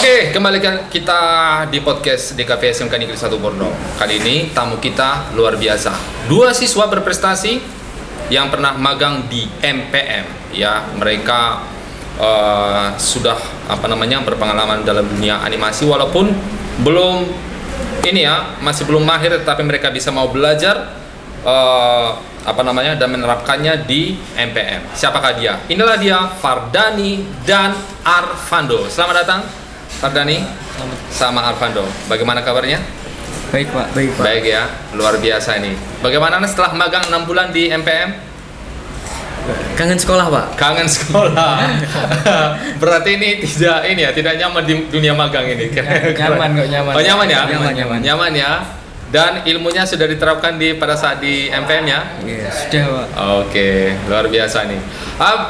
Oke, kembali kita di podcast DKV SMK Negeri 1 Borneo. Kali ini tamu kita luar biasa. 2 siswa berprestasi yang pernah magang di MPM. Ya, mereka sudah berpengalaman dalam dunia animasi walaupun masih belum mahir, tetapi mereka bisa mau belajar dan menerapkannya di MPM. Siapakah dia? Inilah dia, Fardani dan Arfando. Selamat datang Fardani sama Arfando. Bagaimana kabarnya? Baik Pak, baik Pak. Baik ya, luar biasa ini. Bagaimana setelah magang 6 bulan di MPM? Kangen sekolah Pak. Kangen sekolah. Berarti ini tidak nyaman di dunia magang ini. Nyaman kok, nyaman. Oh, nyaman ya? Nyaman Ya. Dan ilmunya sudah diterapkan pada saat di MPM ya? Iya, sudah Pak. Oke, luar biasa nih.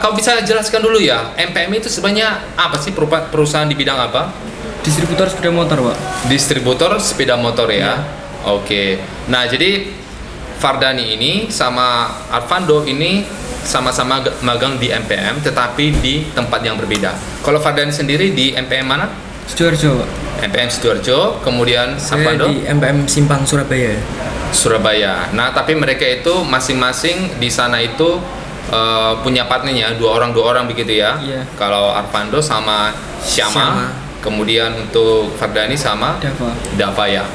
Kau bisa jelaskan dulu ya, MPM itu sebenarnya apa sih, perusahaan di bidang apa? Distributor sepeda motor Pak. Distributor sepeda motor ya? Oke. Nah, jadi Fardani ini sama Arfando ini sama-sama magang di MPM, tetapi di tempat yang berbeda. Kalau Fardani sendiri di MPM mana? Sidoarjo Pak. MPM Sidoarjo, kemudian Saya Arfando? di MPM Simpang Surabaya. Surabaya. Nah, tapi mereka itu masing-masing di sana itu punya partnernya, dua orang begitu ya? Iya. Kalau Arfando sama Syama, kemudian untuk Fardani sama Dava ya.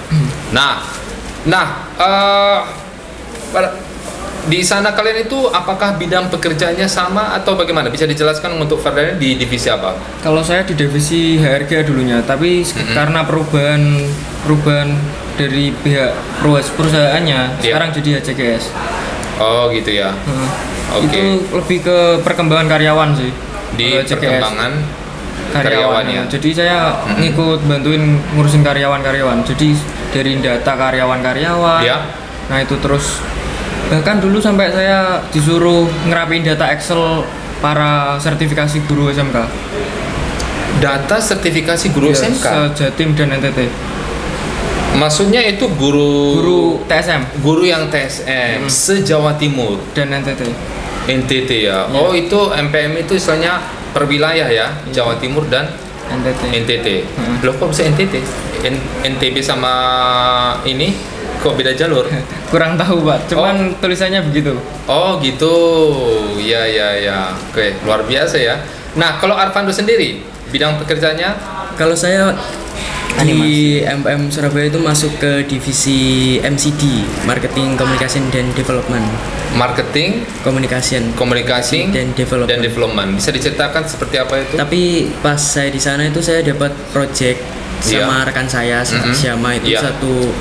Di sana kalian itu apakah bidang pekerjaannya sama atau bagaimana? Bisa dijelaskan untuk Fardani di divisi apa? Kalau saya di divisi HRG dulunya, tapi karena perubahan dari pihak perusahaannya sekarang jadi HCGS. Oh gitu ya. Oke. Itu lebih ke perkembangan karyawan sih. Di perkembangan karyawan ya. Jadi saya ngikut bantuin ngurusin karyawan. Jadi dari data karyawan. Ya. Nah itu terus bahkan dulu sampai saya disuruh ngerapiin data Excel para sertifikasi guru SMK. Data sertifikasi guru SMK? Se-Jatim dan NTT. Maksudnya itu guru TSM. Guru yang TSM se-Jawa Timur Dan NTT. NTT ya. Oh, itu MPM itu istilahnya per wilayah ya, Jawa Timur dan NTT. Loh, kok bisa NTT? NTB sama ini kok beda jalur? Kurang tahu Pak, cuman tulisannya begitu. Oh gitu, ya. Oke, luar biasa ya. Nah, kalau Arfando sendiri, bidang pekerjaannya? Kalau saya di MPM Surabaya itu masuk ke divisi MCD, Marketing, Communication dan Development. Marketing, komunikasi dan Development. Bisa diceritakan seperti apa itu? Tapi pas saya di sana itu saya dapat project sama rekan saya, Syama itu satu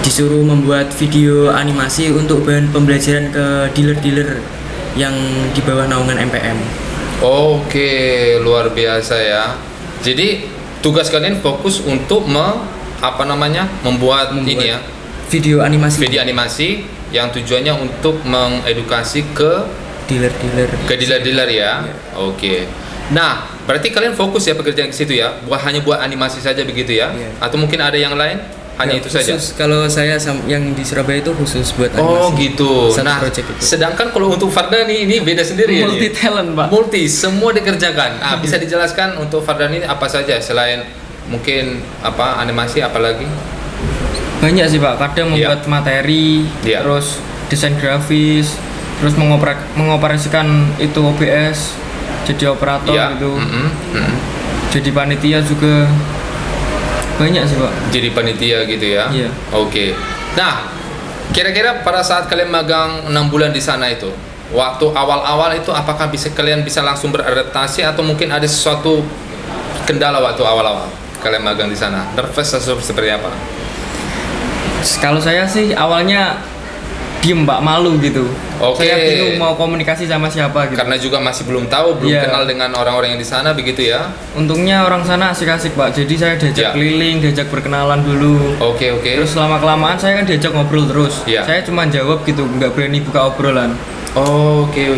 disuruh membuat video animasi untuk bahan pembelajaran ke dealer-dealer yang di bawah naungan MPM. Oke, luar biasa ya. Jadi tugas kalian fokus untuk membuat ini ya, video animasi yang tujuannya untuk mengedukasi ke dealer-dealer ya. Oke. Nah, berarti kalian fokus ya pekerjaan ke situ ya, hanya buat animasi saja begitu ya? Atau mungkin ada yang lain? Hanya itu saja. Kalau saya yang di Surabaya itu khusus buat animasi. Oh gitu. Nah, sedangkan kalau untuk Fardani ini beda sendiri ya. Multi talent Pak. Semua dikerjakan. Bisa dijelaskan untuk Fardani apa saja selain mungkin animasi, apalagi? Banyak sih Pak. Kadang membuat materi, terus desain grafis, terus mengoperasikan itu OBS, jadi operator gitu. Jadi panitia juga. Banyak sih Pak. Jadi panitia gitu ya? Iya. Oke. Nah, kira-kira pada saat kalian magang 6 bulan di sana itu, waktu awal-awal itu apakah kalian bisa langsung beradaptasi atau mungkin ada sesuatu kendala waktu awal-awal kalian magang di sana? Nervous atau seperti apa? Kalau saya sih awalnya diem Pak, malu gitu. Oke. Saya bingung mau komunikasi sama siapa gitu. Karena juga masih belum tahu, belum kenal dengan orang-orang yang di sana begitu ya. Untungnya orang sana asik-asik Pak. Jadi saya diajak keliling, diajak berkenalan dulu. Oke. Terus lama-kelamaan saya kan diajak ngobrol terus. Saya cuma jawab gitu, nggak berani buka obrolan. Oke.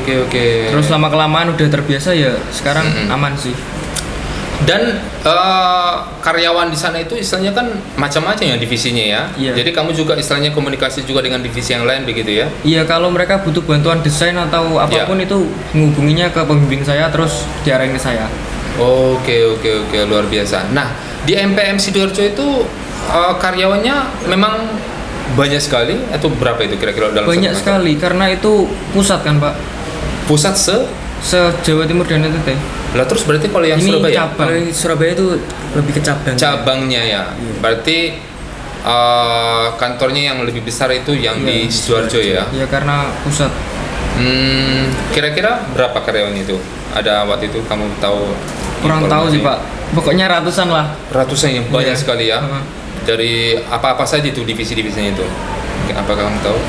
Terus lama-kelamaan udah terbiasa ya, sekarang aman sih. Dan karyawan di sana itu istilahnya kan macam-macam ya divisinya ya. Iya. Jadi kamu juga istilahnya komunikasi juga dengan divisi yang lain begitu ya? Iya, kalau mereka butuh bantuan desain atau apapun itu menghubunginya ke pembimbing saya terus diarahin ke saya. Oke, luar biasa. Nah, Di MPM Sidoarjo itu karyawannya memang banyak sekali atau berapa itu kira-kira dalam banyak sekali karena itu pusat kan Pak. Pusat se-Jawa Timur dan NTT. Lah terus berarti kalau yang ini Surabaya? Cabang. Kalau Surabaya itu lebih ke cabang. Cabangnya ya. Berarti kantornya yang lebih besar itu yang di Sidoarjo ya? Ya karena pusat. Kira-kira berapa karyawan itu? Ada waktu itu kamu tahu? Kurang tahu sih Pak. Pokoknya ratusan lah. Ratusan yang banyak sekali ya. Dari apa-apa saja itu divisi-divisinya itu? Apakah kamu tahu?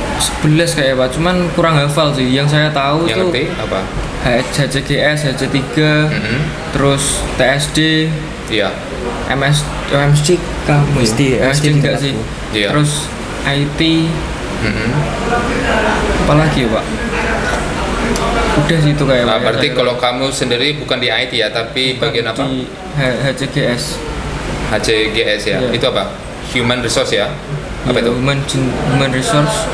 11 kayak Pak, cuman kurang hafal sih. Yang saya tahu yang itu apa? HCGS, HC3, terus TSD, iya. MSC kamu MSD enggak sih? Iya. Terus IT, apalagi ya Pak? Udah sih itu kayak. Nah, berarti kalau kamu sendiri bukan di IT ya, tapi bagian apa? Di HCGS. HCGS ya. Iya. Itu apa? Human Resource ya? Apa itu? Human Resource.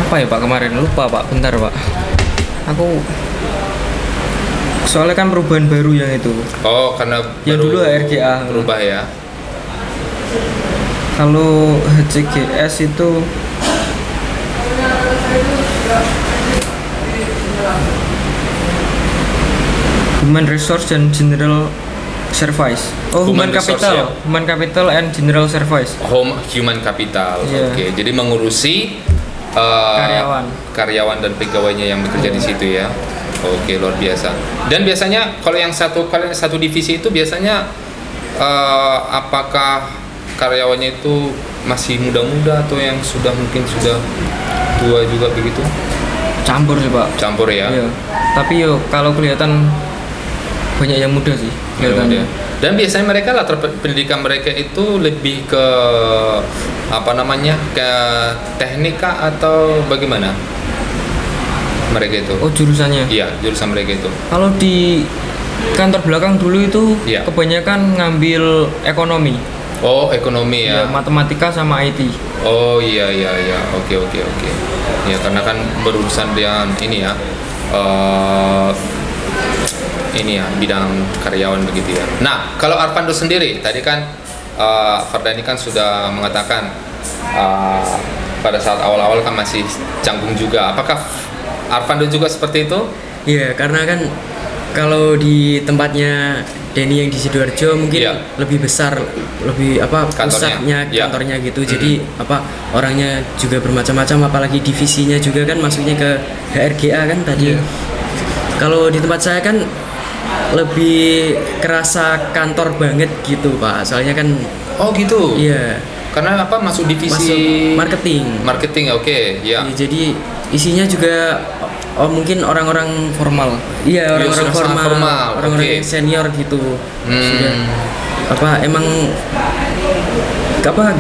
Apa ya Pak kemarin? Lupa Pak, bentar Pak. Aku soalnya kan perubahan baru yang itu. Oh, karena yang dulu RGA berubah ya. Kalau HCGS itu Human Resource dan General Service. Oh, Human Capital, ya? Human Capital and General Service. Human Capital. Yeah. Oke. Jadi mengurusi karyawan dan pegawainya yang bekerja di situ ya. Oke, luar biasa. Dan biasanya kalau yang satu divisi itu biasanya apakah karyawannya itu masih muda-muda atau yang mungkin sudah tua juga begitu? Campur sih Pak. Campur ya. Iya. Tapi kalau kelihatan banyak yang muda sih kelihatannya. Dan biasanya mereka latar pendidikan mereka itu lebih ke ke teknika atau bagaimana mereka itu? Oh, jurusannya? Iya, jurusan mereka itu. Kalau di kantor belakang dulu itu kebanyakan ngambil ekonomi. Oh, ekonomi ya. Matematika sama IT. Oh iya. Oke. Ya karena kan berurusan dengan ini ya. Ini ya bidang karyawan begitu ya. Nah, kalau Arpando sendiri tadi kan Fardani kan sudah mengatakan pada saat awal-awal kan masih canggung juga. Apakah Arpando juga seperti itu? Iya, karena kan kalau di tempatnya Denny yang di Sidoarjo mungkin lebih besar, lebih pusatnya kantornya gitu. Jadi orangnya juga bermacam-macam, apalagi divisinya juga kan masuknya ke HRGA kan tadi. Kalau di tempat saya kan lebih kerasa kantor banget gitu Pak, soalnya kan. Oh gitu. Iya. Karena masuk divisi marketing. Oke. Ya. Jadi isinya juga mungkin orang-orang formal. Iya, orang-orang formal. Orang-orang senior gitu. Sudah emang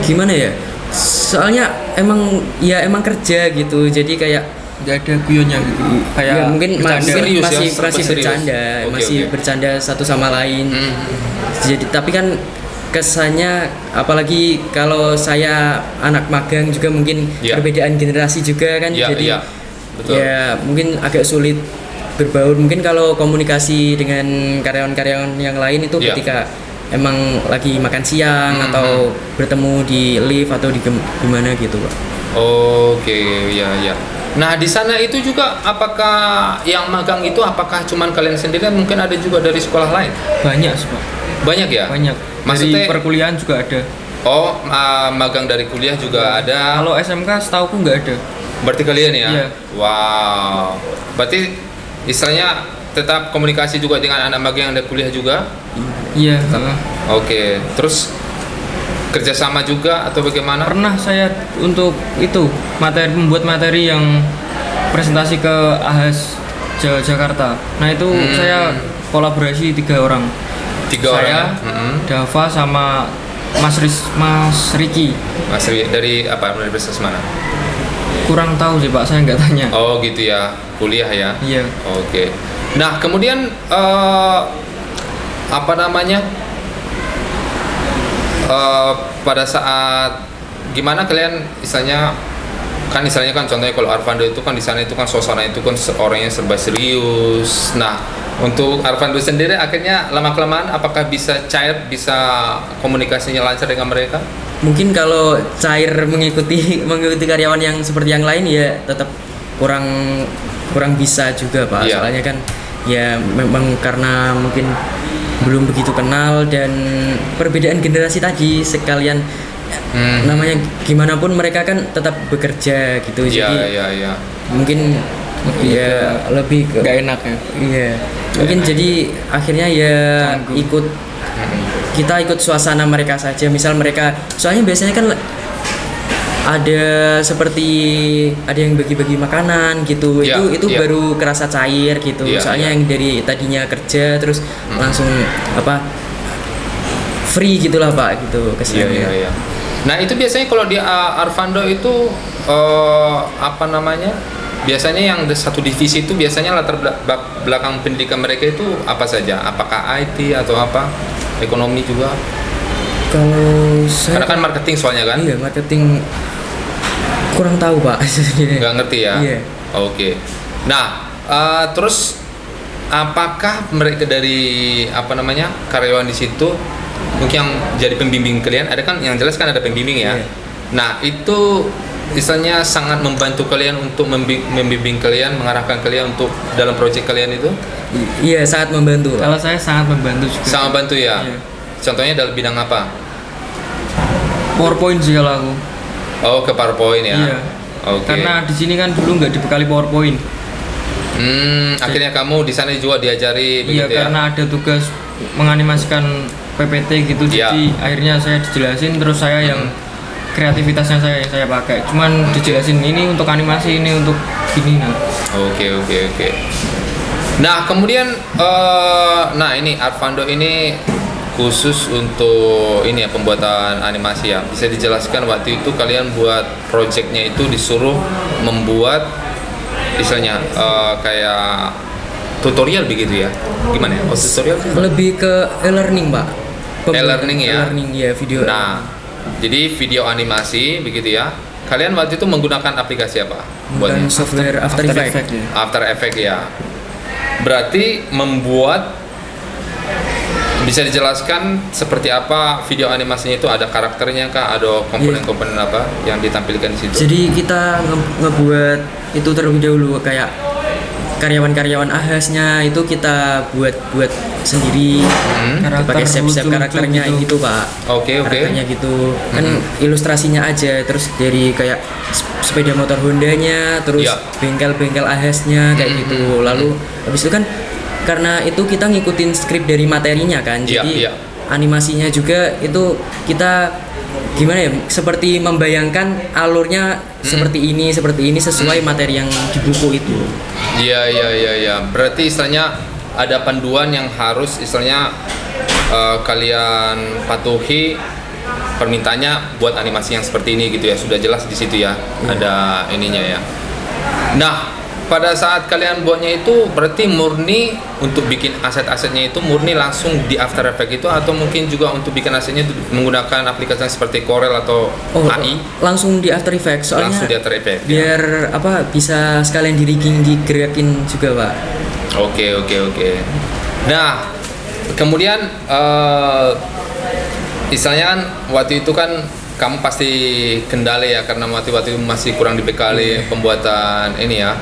gimana ya? Soalnya emang kerja gitu. Jadi kayak nggak ada guyonnya gitu. Kayak mungkin masih bercanda, bercanda satu sama lain. Jadi tapi kan kesannya, apalagi kalau saya anak magang juga mungkin perbedaan generasi juga kan, jadi betul. Ya mungkin agak sulit berbaur. Mungkin kalau komunikasi dengan karyawan-karyawan yang lain itu ketika emang lagi makan siang atau bertemu di lift atau di gimana gitu Pak. Oke, ya. Nah di sana itu juga apakah yang magang itu apakah cuman kalian sendiri, mungkin ada juga dari sekolah lain? Banyak sih Pak. Banyak ya? Banyak. Maksudnya dari perkuliahan juga ada. Oh, magang dari kuliah juga ada. Kalau SMK setauku nggak ada. Berarti kalian ya? Iya. Wow. Berarti istilahnya tetap komunikasi juga dengan anak magang yang ada kuliah juga? Iya. Oke. Terus kerjasama juga atau bagaimana? Pernah saya untuk itu membuat materi yang presentasi ke AHAS Jakarta. Nah itu saya kolaborasi 3 orang. Saya, Dava sama Mas Riki. Mas Riki dari universitas mana? Kurang tahu sih Pak, saya nggak tanya. Oh gitu ya, kuliah ya? Iya. Oke. Nah kemudian pada saat gimana kalian istilahnya kan contohnya kalau Arpando itu kan di sana itu kan suasana itu kan orangnya serba serius. Nah Untuk Arfando sendiri akhirnya lama-kelamaan apakah bisa cair, bisa komunikasinya lancar dengan mereka? Mungkin kalau cair mengikuti karyawan yang seperti yang lain ya tetap kurang bisa juga Pak. Iya. Soalnya kan ya memang karena mungkin belum begitu kenal dan perbedaan generasi tadi sekalian namanya gimana pun mereka kan tetap bekerja gitu. Jadi mungkin lebih ke gak enak ya. Iya. Mungkin jadi akhirnya ya kita ikut suasana mereka saja. Misal mereka soalnya biasanya kan ada seperti ada yang bagi-bagi makanan gitu. Itu baru kerasa cair gitu. Soalnya yang dari tadinya kerja terus langsung free gitulah Pak gitu kesannya. Nah, itu biasanya kalau di Arfando itu biasanya yang satu divisi itu biasanya latar belakang pendidikan mereka itu apa saja? Apakah IT atau apa? Ekonomi juga? Kalau saya karena kan marketing soalnya kan? Iya, marketing kurang tahu Pak. Nggak ngerti ya? Iya. Oke. Nah, terus apakah mereka dari karyawan di situ mungkin yang jadi pembimbing kalian? Ada kan yang jelas kan ada pembimbing ya? Iya. Nah, itu misalnya sangat membantu kalian untuk membimbing kalian, mengarahkan kalian untuk dalam proyek kalian itu? Iya, sangat membantu. Kalau saya sangat membantu juga. Sangat membantu ya? Iya. Contohnya dalam bidang apa? PowerPoint sih kalau aku. Oh, ke PowerPoint ya? Iya. Oke. Karena di sini kan dulu nggak dibekali PowerPoint. Akhirnya kamu di sana juga diajari begitu ya? Iya, karena ada tugas menganimasikan PPT gitu, jadi akhirnya saya dijelasin, terus saya yang kreativitasnya saya pakai, cuman dijelasin ini untuk animasi, ini untuk gini. Oke. Nah, kemudian ini Arfando ini khusus untuk ini ya, pembuatan animasi ya. Bisa dijelaskan waktu itu kalian buat projectnya itu disuruh membuat misalnya kayak tutorial begitu ya? Gimana ya? Tutorial? Lebih ke e-learning Pak. E-learning ya? E-learning ya, video. Nah, jadi video animasi begitu ya. Kalian waktu itu menggunakan aplikasi apa? Buatnya software After Effects. After Effects ya. Berarti membuat, bisa dijelaskan seperti apa video animasinya itu? Ada karakternya kah? Ada komponen-komponen apa yang ditampilkan di situ? Jadi kita ngebuat itu terlebih dahulu, kayak karyawan-karyawan ahasnya itu kita buat sendiri, pakai shape karakternya gitu Pak. Oke. Karakternya gitu kan, ilustrasinya aja, terus dari kayak sepeda motor Hondanya, terus bengkel ahasnya kayak gitu. Lalu habis itu kan karena itu kita ngikutin skrip dari materinya kan, jadi animasinya juga itu kita gimana ya, seperti membayangkan alurnya seperti ini sesuai materi yang di buku itu. Iya. Berarti istilahnya ada panduan yang harus istilahnya kalian patuhi permintaannya buat animasi yang seperti ini gitu ya. Sudah jelas di situ ya. Ada ininya ya. Nah, pada saat kalian buatnya itu berarti murni untuk bikin aset-asetnya itu murni langsung di After Effects itu, atau mungkin juga untuk bikin asetnya itu menggunakan aplikasi seperti Corel atau AI? Langsung di After Effects, soalnya langsung di After Effects biar bisa sekalian di rigging, digerakin juga Pak. Oke. Nah, kemudian misalnya kan waktu itu kan kamu pasti kendala ya, karena waktu itu masih kurang dibekali pembuatan ini ya,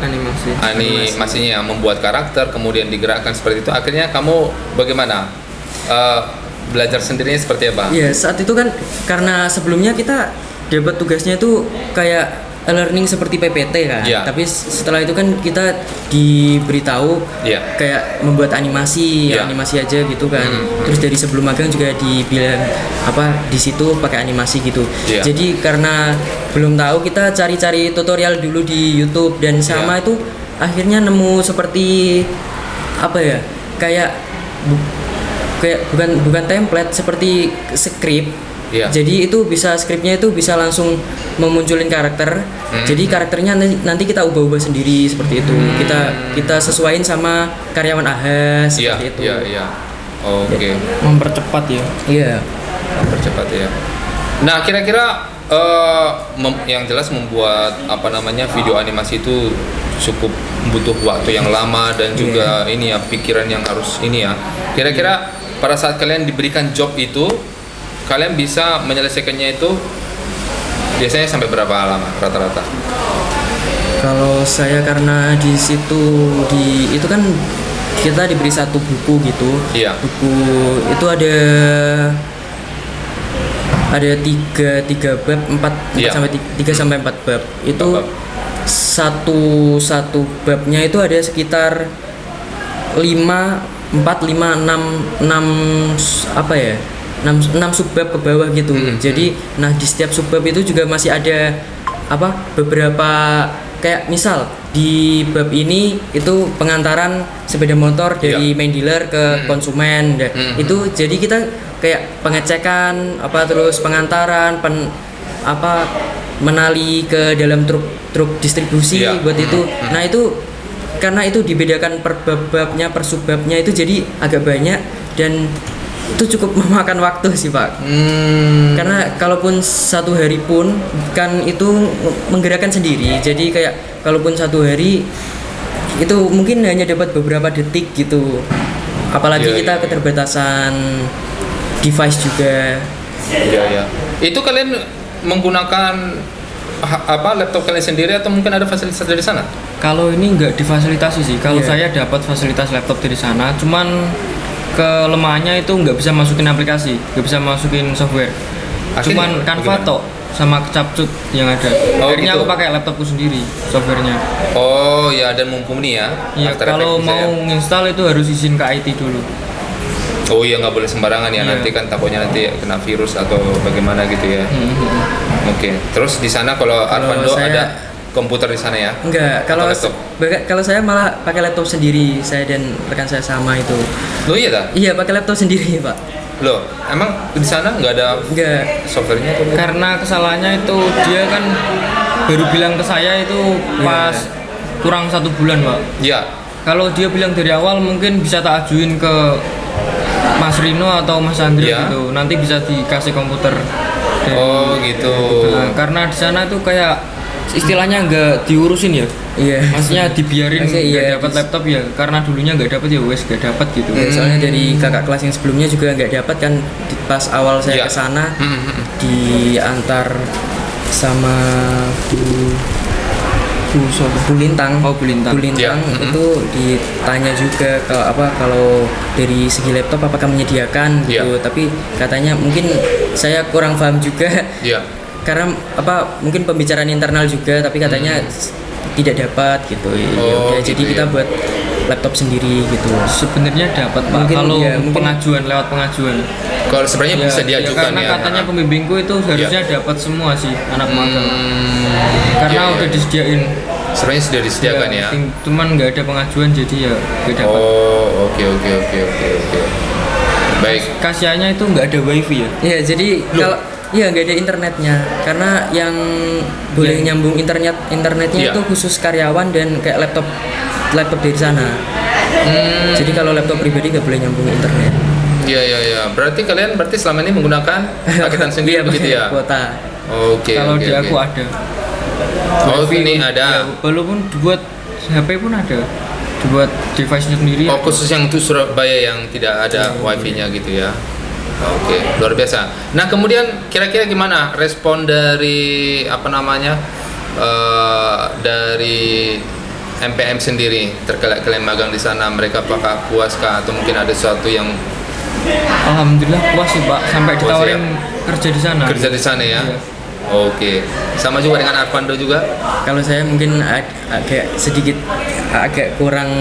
animasinya, membuat karakter kemudian digerakkan seperti itu. Akhirnya kamu bagaimana belajar sendirinya seperti apa? Iya, saat itu kan karena sebelumnya kita dapat tugasnya itu kayak e-learning seperti PPT kan, tapi setelah itu kan kita diberitahu kayak membuat animasi aja gitu kan. Terus dari sebelum magang juga dibilang di situ pakai animasi gitu. Jadi karena belum tahu, kita cari-cari tutorial dulu di YouTube, dan sama itu akhirnya nemu seperti kayak bukan template, seperti skrip. Jadi itu skripnya itu bisa langsung memunculin karakter. Jadi karakternya nanti kita ubah-ubah sendiri seperti itu. Kita sesuaiin sama karyawan ahas seperti itu. Oke. Mempercepat ya. Iya. Mempercepat ya. Nah, kira-kira yang jelas membuat video animasi itu cukup butuh waktu yang lama dan juga ini ya pikiran yang harus ini ya. Kira-kira pada saat kalian diberikan job itu, kalian bisa menyelesaikannya itu biasanya sampai berapa lama rata-rata? Kalau saya karena di situ itu kan kita diberi satu buku gitu. Iya. Buku itu ada tiga bab, 4 sampai 4 bab. Itu satu babnya itu ada sekitar 6 subbab ke bawah gitu. Jadi di setiap subbab itu juga masih ada beberapa, kayak misal di bab ini itu pengantaran sepeda motor dari main dealer ke konsumen. Itu jadi kita kayak pengecekan terus pengantaran menali ke dalam truk distribusi buat itu. Nah itu karena itu dibedakan per babnya, per subbabnya, itu jadi agak banyak dan itu cukup memakan waktu sih Pak. Karena kalaupun satu hari pun kan itu menggerakkan sendiri, jadi kayak kalaupun satu hari itu mungkin hanya dapat beberapa detik gitu, apalagi kita keterbatasan device juga. Itu kalian menggunakan laptop kalian sendiri atau mungkin ada fasilitas dari sana? Kalau ini nggak difasilitasi sih. Kalau saya dapat fasilitas laptop dari sana, cuman kelemahannya itu nggak bisa masukin aplikasi, nggak bisa masukin software. Cuman Canva tok sama Capcut yang ada. Akhirnya aku pakai laptopku sendiri softwarenya. Oh ya, dan mumpuni ya. Iya, kalau mau install itu harus izin ke IT dulu. Oh iya, nggak boleh sembarangan ya, nanti kan takutnya nanti kena virus atau bagaimana gitu ya. Oke. Terus di sana kalau Arvando ada komputer di sana ya? Enggak, kalau saya malah pakai laptop sendiri, saya dan rekan saya sama itu. Loh iya tak? Iya, pakai laptop sendiri Pak. Loh, emang di sana nggak ada softwarenya? Karena kesalahannya itu dia kan baru bilang ke saya itu pas kurang 1 bulan Pak. Iya. Kalau dia bilang dari awal mungkin bisa tak ajuin ke Mas Rino atau Mas Andri gitu, nanti bisa dikasih komputer. Oh gitu. Nah, karena di sana tuh kayak istilahnya nggak diurusin ya. Iya. Maksudnya dibiarin nggak dapat laptop ya, karena dulunya nggak dapat ya wes nggak dapat gitu. Soalnya dari kakak kelas yang sebelumnya juga nggak dapat kan, pas awal saya kesana diantar sama Bu Lintang. Bu Lintang itu ditanya juga kalau dari segi laptop apakah menyediakan gitu. Tapi katanya mungkin saya kurang paham juga. Karena mungkin pembicaraan internal juga, tapi katanya tidak dapat gitu. Jadi kita buat laptop sendiri gitu. Sebenarnya dapat Pak, kalau pengajuan lewat pengajuan. Kalau sebenarnya bisa diajukan karena katanya pembimbingku itu harusnya dapat semua sih anak magang. Karena udah disediain. Sebenarnya sudah disediakan ya. Cuman nggak ada pengajuan jadi ya nggak dapat. Oh, oke. Baik. Kasihannya itu nggak ada wifi ya. Iya, jadi kalau nggak ada internetnya, karena yang boleh nyambung internetnya itu khusus karyawan dan kayak laptop dari sana. Jadi kalau laptop pribadi nggak boleh nyambung internet. Iya. Berarti kalian selama ini menggunakan paketan sendiri begitu ya? Kuota. Oke. Kalau di aku ada. Ini ada. Ya, walaupun dibuat HP pun ada. Dibuat device-nya sendiri. Oh, khusus yang untuk Surabaya yang tidak ada wifi-nya gitu ya. Oke, luar biasa. Nah, kemudian kira-kira gimana respon dari dari MPM sendiri terkait kalian magang di sana? Mereka apakah puas kah atau mungkin ada sesuatu yang Alhamdulillah puas sih Pak, sampai ditawarin kerja di sana. Kerja di sana ya? Iya. Oke. Sama juga dengan Arvando juga? Kalau saya mungkin agak sedikit kurang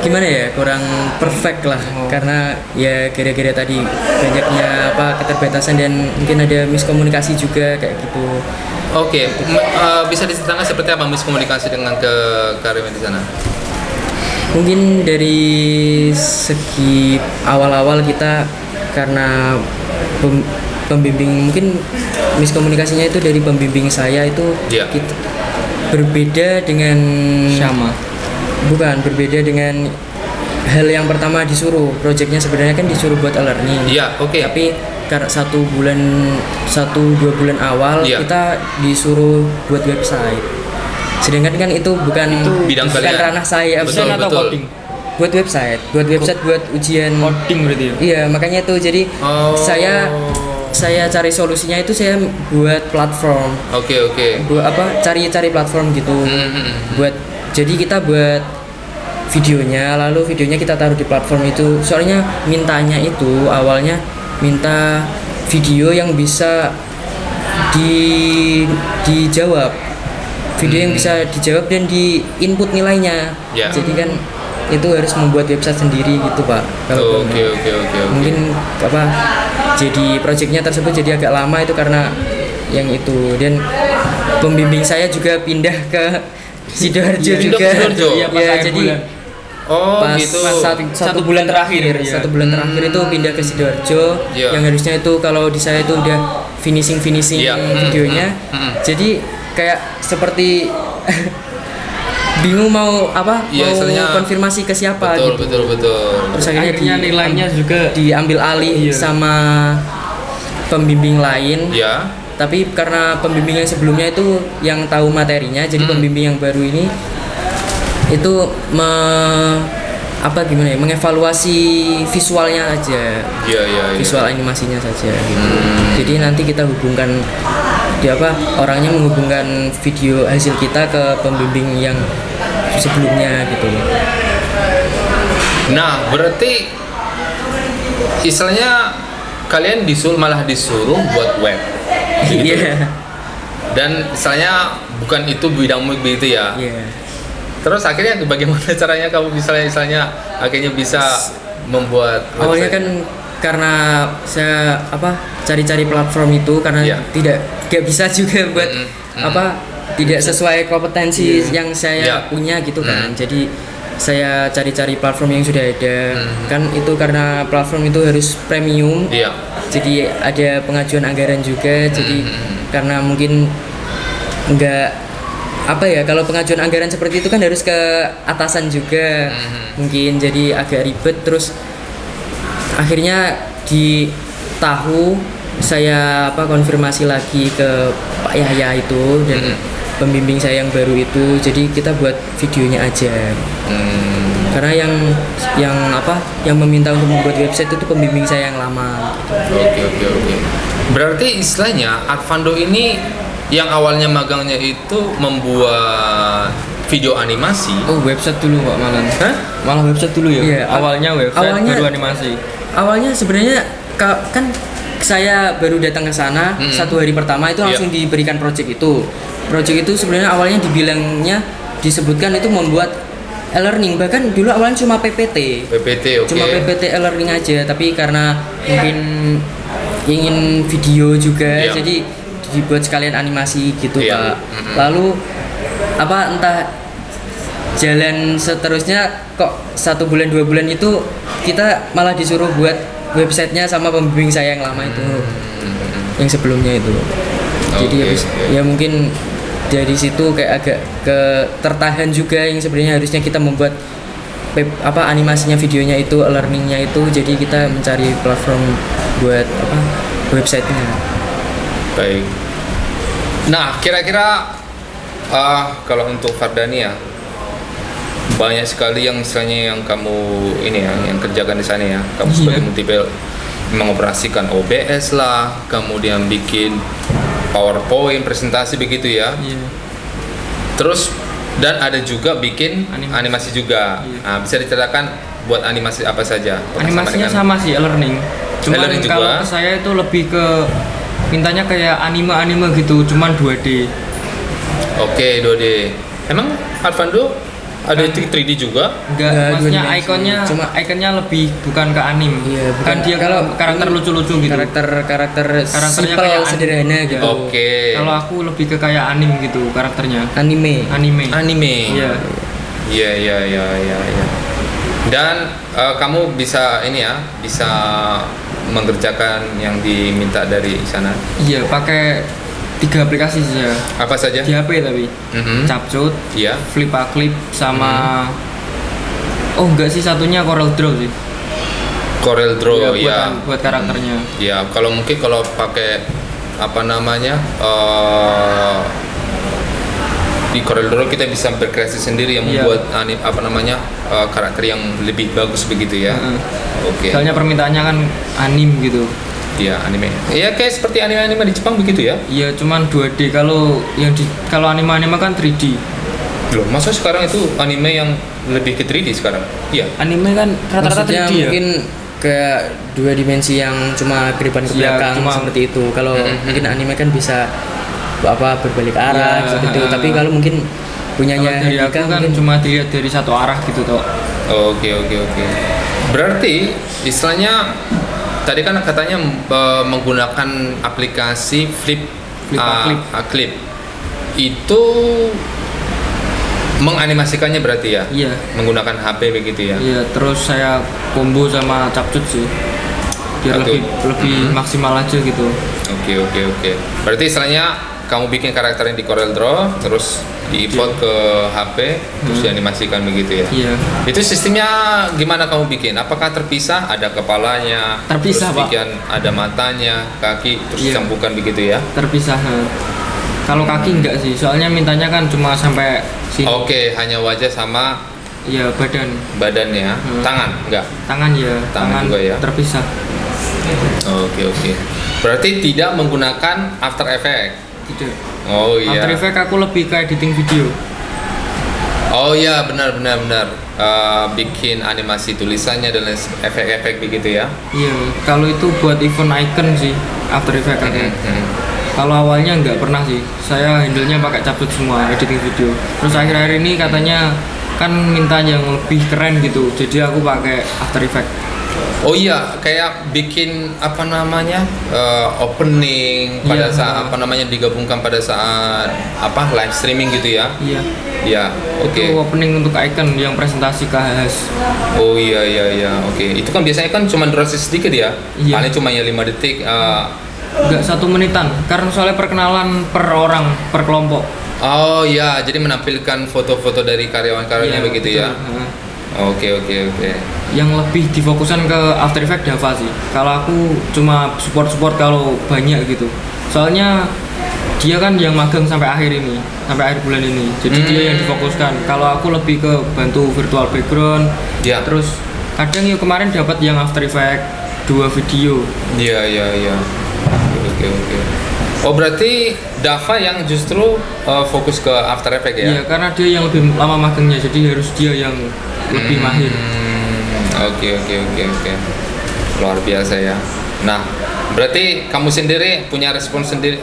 gimana ya, kurang perfect lah. Karena ya kira-kira tadi banyaknya keterbatasan dan mungkin ada miskomunikasi juga kayak gitu. Oke. Bisa diceritakan seperti apa miskomunikasi dengan karyawan di sana? Mungkin dari segi awal-awal kita karena pembimbing, mungkin miskomunikasinya itu dari pembimbing saya itu kita berbeda dengan berbeda dengan hal yang pertama disuruh. Proyeknya sebenarnya kan disuruh buat e-learning. Tapi karena 1-2 bulan awal kita disuruh buat website. Sedangkan kan itu bukan bidang bukan kalian. ranah saya. Betul, atau betul. coding. Buat website, buat ujian Coding berarti ya. Iya, makanya itu jadi saya cari solusinya itu saya buat platform. Oke. Buat apa? Cari platform gitu. Buat jadi kita buat videonya, lalu videonya kita taruh di platform itu. Soalnya mintanya itu awalnya minta video yang bisa dijawab. Video yang bisa dijawab dan di input nilainya. Ya. Jadi kan itu harus membuat website sendiri gitu, Pak. Oke. Mungkin apa? Jadi proyeknya tersebut jadi agak lama itu karena yang itu, dan pembimbing saya juga pindah ke Sidoarjo Pindah juga. ke Sidoarjo? Iya, pas Ya, akhir jadi bulan. pas gitu. satu bulan terakhir, iya. satu bulan terakhir itu pindah ke Sidoarjo. Iya. Yang harusnya itu kalau di saya itu udah finishing Iya. videonya. Jadi kayak seperti bingung mau apa, Iya, mau istilahnya- konfirmasi ke siapa Betul. gitu. Terus Akhirnya nilainya juga diambil alih Iya. sama pembimbing lain. Ya. Tapi karena pembimbing yang sebelumnya itu yang tahu materinya, jadi pembimbing yang baru ini itu mengevaluasi visualnya aja, Iya. visual animasinya saja gitu. Jadi nanti kita hubungkan orangnya menghubungkan video hasil kita ke pembimbing yang sebelumnya gitu. Nah, berarti istilahnya kalian malah disuruh buat web. Begitu. Iya. Dan istilahnya bukan itu bidangmu begitu ya. Iya. Terus akhirnya bagaimana caranya kamu istilahnya akhirnya bisa membuat Awalnya website? kan karena saya cari-cari platform itu karena Iya. gak bisa juga buat tidak sesuai kompetensi yang saya Iya. punya gitu kan. Jadi saya cari-cari platform yang sudah ada. Kan itu karena platform itu harus premium. Iya. Jadi ada pengajuan anggaran juga. Jadi karena mungkin kalau pengajuan anggaran seperti itu kan harus ke atasan juga. Mungkin jadi agak ribet, terus akhirnya saya konfirmasi lagi ke Pak Yahya itu dan pembimbing saya yang baru itu, jadi kita buat videonya aja. Karena yang meminta untuk membuat website itu pembimbing saya yang lama. Oke. Berarti istilahnya Advando ini yang awalnya magangnya itu membuat video animasi. Oh, website dulu Pak malah. Hah? Malah website dulu ya. Iya, Awalnya website awalnya- baru animasi. Awalnya sebenarnya kan saya baru datang ke sana satu hari pertama itu langsung diberikan project itu. Project itu sebenarnya awalnya disebutkan itu membuat e-learning, bahkan dulu awalnya cuma PPT. PPT, oke. Cuma PPT e-learning aja, tapi karena mungkin ingin video juga, Iya. jadi dibuat sekalian animasi gitu, Iya. Pak. Lalu entah jalan seterusnya kok 1 bulan 2 bulan itu kita malah disuruh buat websitenya sama pembimbing saya yang lama itu, yang sebelumnya itu. Jadi Oke. ya mungkin dari situ kayak agak tertahan juga, yang sebenarnya harusnya kita membuat animasinya, videonya itu, learningnya itu, jadi kita mencari platform buat websitenya. Baik. Nah, kira-kira kalau untuk Fardani ya, banyak sekali yang misalnya yang kamu yang kerjakan di sana ya. Kamu sebagai multiple mengoperasikan OBS lah, kemudian bikin PowerPoint presentasi begitu ya. Iya. Terus dan ada juga bikin animasi juga. Nah, bisa diceritakan buat animasi apa saja? Animasinya sama sih e-learning. Cuman E-learning juga. kalau ke saya itu lebih ke mintanya kayak anime gitu, cuman 2D. Oke, 2D. Emang Advando ada 3D juga? Enggak, maksudnya dua dimensi. ikonnya lebih bukan ke anime. Iya, bukan. Kan dia Kalau karakter ini lucu-lucu gitu. Karakternya Karakternya simple, kayak sederhana gitu. Oke. Kalau aku lebih ke kayak anime gitu karakternya. Anime. Anime. Iya. Iya. Dan kamu bisa bisa mengerjakan yang diminta dari sana. Iya, pakai 3 aplikasi saja. Apa saja? Di HP tapi. Capcut, Iya. Flipaclip sama oh enggak sih, satunya Corel Draw sih. Corel Draw ya. Buat karakternya. Ya, kalau pakai di CorelDRAW kita bisa berkreasi sendiri yang membuat karakter yang lebih bagus begitu ya. Oke. Soalnya permintaannya kan anim gitu. Iya, anime. Iya, kayak seperti anime-anime di Jepang begitu ya? Iya, cuman 2D. Kalau anime-anime kan 3D. Loh, masa sekarang itu anime yang lebih ke 3D sekarang? Iya. Anime kan rata-rata 3D ya. Mungkin kayak 2 dimensi yang cuma ke depan ke belakang seperti itu. Kalau mungkin anime kan bisa berbalik arah seperti itu. Tapi kalau mungkin punyanya Handika kan cuma dilihat dari satu arah gitu toh. Oke. Berarti istilahnya tadi kan katanya menggunakan aplikasi Flip. Itu menganimasikannya berarti ya? Iya. Menggunakan HP begitu ya? Iya, terus saya combo sama Capcut sih. Biar lebih maksimal aja gitu. Oke. Berarti istilahnya kamu bikin karakter yang di CorelDRAW terus diimport ke HP terus dianimasikan begitu ya? Iya. Itu sistemnya gimana kamu bikin? Apakah terpisah? Ada kepalanya, terpisah, terus bikin ada matanya, kaki, terus disambungkan begitu ya? Terpisah. Kalau kaki enggak sih, soalnya mintanya kan cuma sampai sini. Oke, hanya wajah sama badannya. Tangan enggak? Tangan juga ya. Terpisah. Oke. Berarti tidak menggunakan After Effects? Tidak. Oh iya. After Effects aku lebih ke editing video. Oh iya, benar. Bikin animasi tulisannya dan efek-efek begitu ya? Iya, kalau itu buat event icon sih After Effects kan. Kalau awalnya nggak pernah sih, saya handle-nya pakai Capcut semua editing video. Terus akhir-akhir ini katanya kan minta yang lebih keren gitu, jadi aku pakai After Effects. Oh iya, kayak bikin opening pada saat digabungkan pada saat live streaming gitu ya? Iya. Iya, oke. Itu opening untuk icon yang presentasi KHS. Oh iya, oke. Itu kan biasanya kan cuma durasi sedikit ya? Iya. Paling cuma 5 detik. Enggak 1 menitan, karena soalnya perkenalan per orang, per kelompok. Oh iya, jadi menampilkan foto-foto dari karyawan-karyawanya begitu ya? Oke. Yang lebih difokuskan ke After Effects Dava sih. Kalau aku cuma support kalau banyak gitu. Soalnya dia kan yang magang sampai akhir bulan ini. Jadi dia yang difokuskan. Kalau aku lebih ke bantu virtual background. Terus kadang kemarin dapat yang After Effects 2 video. Iya. Oke. Oh berarti Dava yang justru fokus ke After Effects ya? Iya, karena dia yang lebih lama magangnya, jadi harus dia yang lebih mahir. Oke. Luar biasa ya. Nah, berarti kamu sendiri punya respon sendiri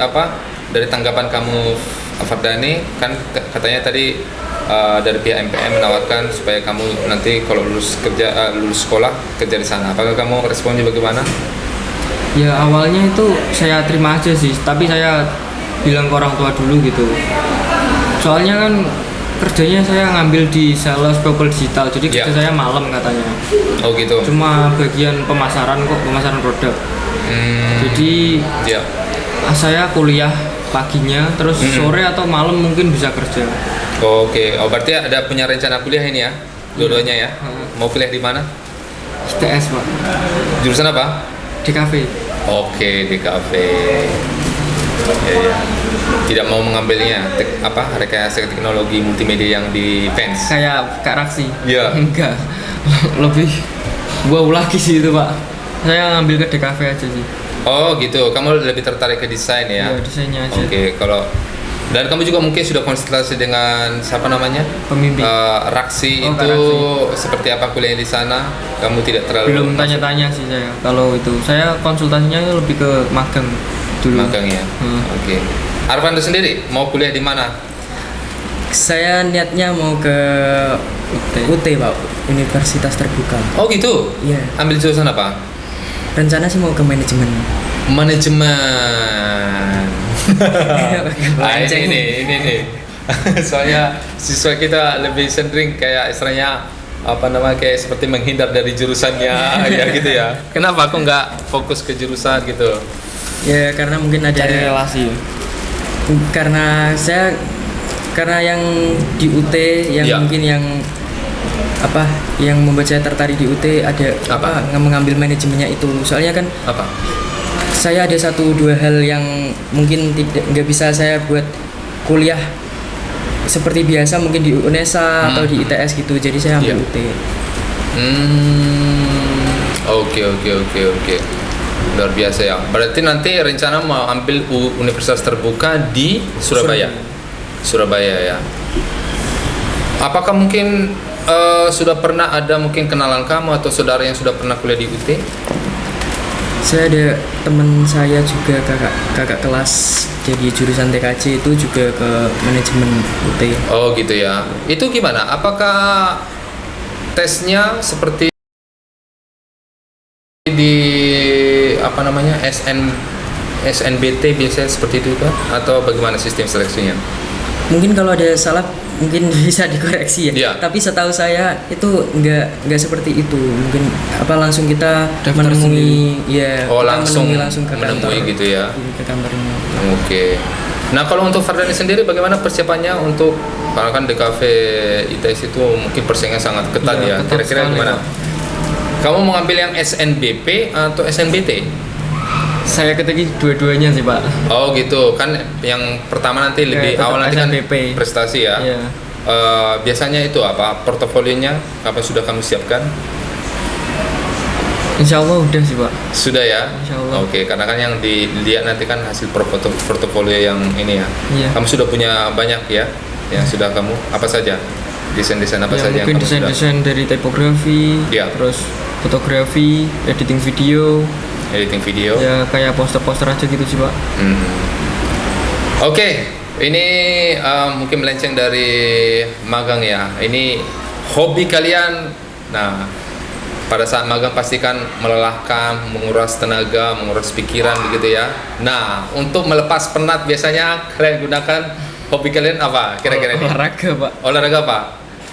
dari tanggapan kamu Fardani? Kan katanya tadi dari pihak MPM menawarkan supaya kamu nanti kalau lulus sekolah kerja di sana. Apakah kamu responnya bagaimana? Ya awalnya itu saya terima aja sih, tapi saya bilang ke orang tua dulu gitu. Soalnya kan kerjanya saya ngambil di sales people digital, jadi kerja saya malam katanya. Oh gitu. Cuma bagian pemasaran produk. Jadi saya kuliah paginya, terus sore atau malam mungkin bisa kerja. Oke. Oh berarti ada punya rencana kuliah ini ya, dua-duanya ya? Mau kuliah di mana? ITS Pak. Jurusan apa? DKV. Oke, DKV. Ya. Tidak mau mengambilnya rekayasa teknologi multimedia yang di PENS. Kayak Kak Raksi. Iya. Enggak. Lebih wow lagi sih itu, Pak. Saya ngambil ke DKV aja sih. Oh, gitu. Kamu lebih tertarik ke desain ya? Iya, desainnya aja. Oke, dan kamu juga mungkin sudah konsultasi dengan siapa namanya? Pembimbing. Raksi itu Raksi. seperti apa kuliah di sana? Kamu tidak terlalu belum tanya-tanya sih saya. Kalau itu saya konsultasinya lebih ke magang dulu. Magang ya. Oke. Arvando sendiri mau kuliah di mana? Saya niatnya mau ke UT Pak, Universitas Terbuka. Oh gitu? Iya. Ambil jurusan apa? Rencana sih mau ke manajemen. Ini nih. Soalnya siswa kita lebih sering kayak istilahnya kayak seperti menghindar dari jurusannya ya gitu ya. Kenapa aku nggak fokus ke jurusan gitu? Ya karena mungkin ada cari relasi. Karena yang di UT yang mungkin yang membuat saya tertarik di UT ada mengambil manajemennya itu. Soalnya kan saya ada 1-2 hal yang mungkin nggak bisa saya buat kuliah seperti biasa mungkin di UNESA atau di ITS gitu. Jadi saya ambil UT. Oke. Luar biasa ya. Berarti nanti rencana mau ambil universitas terbuka di Surabaya. Surabaya ya. Apakah mungkin sudah pernah ada mungkin kenalan kamu atau saudara yang sudah pernah kuliah di UT? Saya ada teman saya juga kakak kelas jadi jurusan TKJ itu juga ke manajemen UT. Oh gitu ya. Itu gimana? Apakah tesnya seperti di apa namanya SNBT biasanya seperti itu kan? Atau bagaimana sistem seleksinya? Mungkin kalau ada salah mungkin bisa dikoreksi ya. Yeah. Tapi setahu saya itu nggak seperti itu. Mungkin langsung kita daftar menemui sendiri. Ya. Oh langsung ke menemui kantor, gitu ya. Ke kantornya. Oke. Nah kalau untuk Fardani sendiri bagaimana persiapannya untuk karena kan di kafe ITS itu mungkin persaingan sangat ketat ya. Kira-kira gimana? Kamu mau ngambil yang SNBP atau SNBT? Saya ketik dua-duanya sih Pak. Oh gitu, kan yang pertama nanti lebih awal nanti SNBP. Kan prestasi ya. Iya. Biasanya itu apa portofolionya apa sudah kamu siapkan? Insya Allah udah sih Pak. Sudah ya. Insya Allah. Oke, karena kan yang dilihat nanti kan hasil portofolio yang ini ya. Iya. Kamu sudah punya banyak ya, yang sudah kamu apa saja desain-desain apa Ya, saja yang mungkin kamu sudah? desain dari tipografi, Iya. terus fotografi, editing video. Editing video. Ya kayak poster-poster aja gitu sih Pak. Oke, ini mungkin melenceng dari magang ya. Ini hobi kalian. Nah, pada saat magang pasti kan melelahkan, menguras tenaga, menguras pikiran begitu ya. Nah, untuk melepas penat biasanya kalian gunakan hobi kalian apa? Kira-kira ini? Olahraga Pak. Olahraga apa?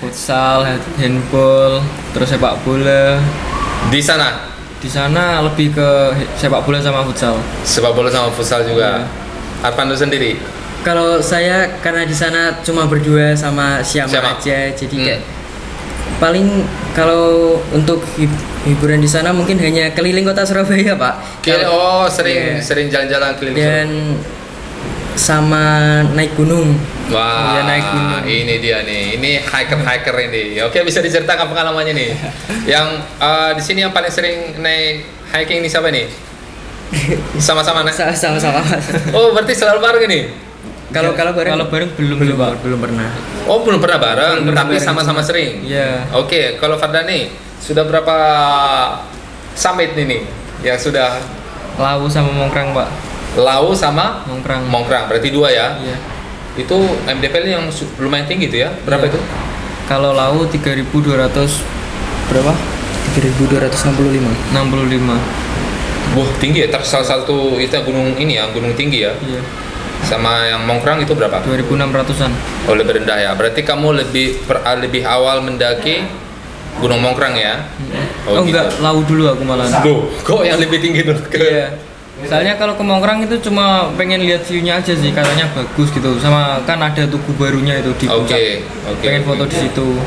Futsal, handball, terus sepak bola. Di sana? Di sana lebih ke sepak bola sama futsal. Sepak bola sama futsal juga. Arpando sendiri? Kalau saya karena di sana cuma berdua sama Syama aja, jadi kayak paling kalau untuk hiburan di sana mungkin hanya keliling kota Surabaya Pak. Sering jalan-jalan keliling. Dan sama naik gunung. Wah, ya, naik gunung. Ini dia nih. Ini hiker ini. Oke, bisa diceritakan pengalamannya nih. Yang di sini yang paling sering naik hiking ini siapa nih? Sama-sama naik. Sama-sama. Oh, berarti selalu bareng ini. Kalau bareng belum pernah. Oh, belum pernah bareng, tapi sama-sama sering. Iya. Oke, kalau Fardani sudah berapa summit ini yang sudah? Lawu sama Mongkrang Pak. Lawu sama Mongkrang. Berarti 2 ya? Iya. Itu MDP yang lumayan tinggi itu ya? Berapa Iya. itu? Kalau Lawu 3.200 berapa? 3.265. 65. Wah, tinggi ya. Salah satu itu gunung ini ya, gunung tinggi ya. Iya. Sama yang Mongkrang itu berapa? 2.600-an. Oh, lebih rendah ya. Berarti kamu lebih awal mendaki Gunung Mongkrang ya? Oh gitu. enggak, Lawu dulu aku malah. Loh, kok yang lebih tinggi dulu? Iya. Soalnya kalau ke Mongkrang itu cuma pengen lihat view-nya aja sih, katanya bagus gitu. Sama kan ada tugu barunya itu di puncak. Oke. Pengen foto di situ.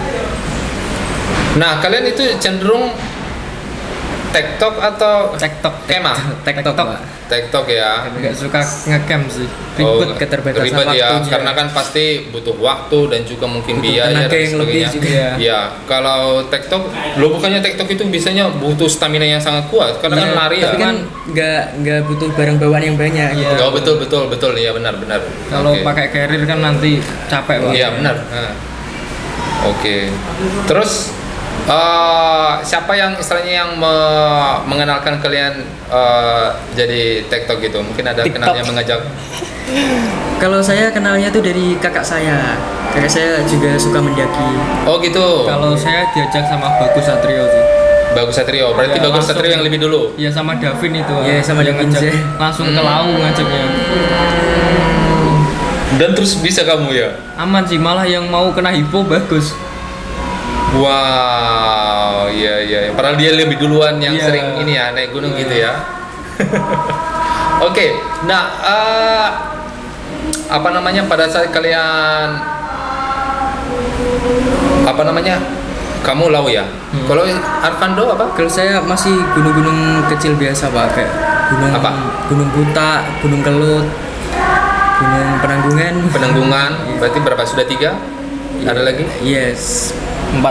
Nah, kalian itu cenderung TikTok atau TikTok. kemah? TikTok ya. Enggak suka ngecamp sih. Ribet, keterbatasan ribet ya, waktunya. karena kan pasti butuh waktu dan juga mungkin Butuh biaya tenaga dan yang lebih sebagainya. juga. Ya, kalau TikTok, bukannya TikTok itu biasanya butuh stamina yang sangat kuat, karena kan lari Tapi ya. kan nggak butuh barang bawaan yang banyak. Iya. Oh, betul ya, benar. Kalau Oke. pakai carrier kan nanti capek Pak. Iya, benar. Nah. Oke. Terus siapa yang istilahnya yang mengenalkan kalian jadi TikTok gitu? Mungkin ada kenal yang mengajak. Kalau saya kenalnya tuh dari kakak saya. Kakak saya juga suka mendaki. Oh gitu. Kalau saya diajak sama Bagus Satrio sih. Bagus Satrio. Berarti Ya, Bagus langsung. Satrio yang lebih dulu. Iya sama Davin itu. Iya, sama yang Davin ngajak. sih. Langsung ke Lawu ngajaknya. Dan terus bisa kamu ya? Aman sih, malah yang mau kena hipo Bagus. Wow, iya. Padahal dia lebih duluan yang Iya. sering ini ya naik gunung gitu ya. Oke, nah apa namanya pada saat kalian kamu Lawu ya? Kalau Arpando apa? Kalau saya masih gunung-gunung kecil biasa Pak, kayak Apa? Gunung Buta, Gunung Kelut. Gunung Penanggungan. Berarti berapa? Sudah 3? Ada lagi? Yes. 4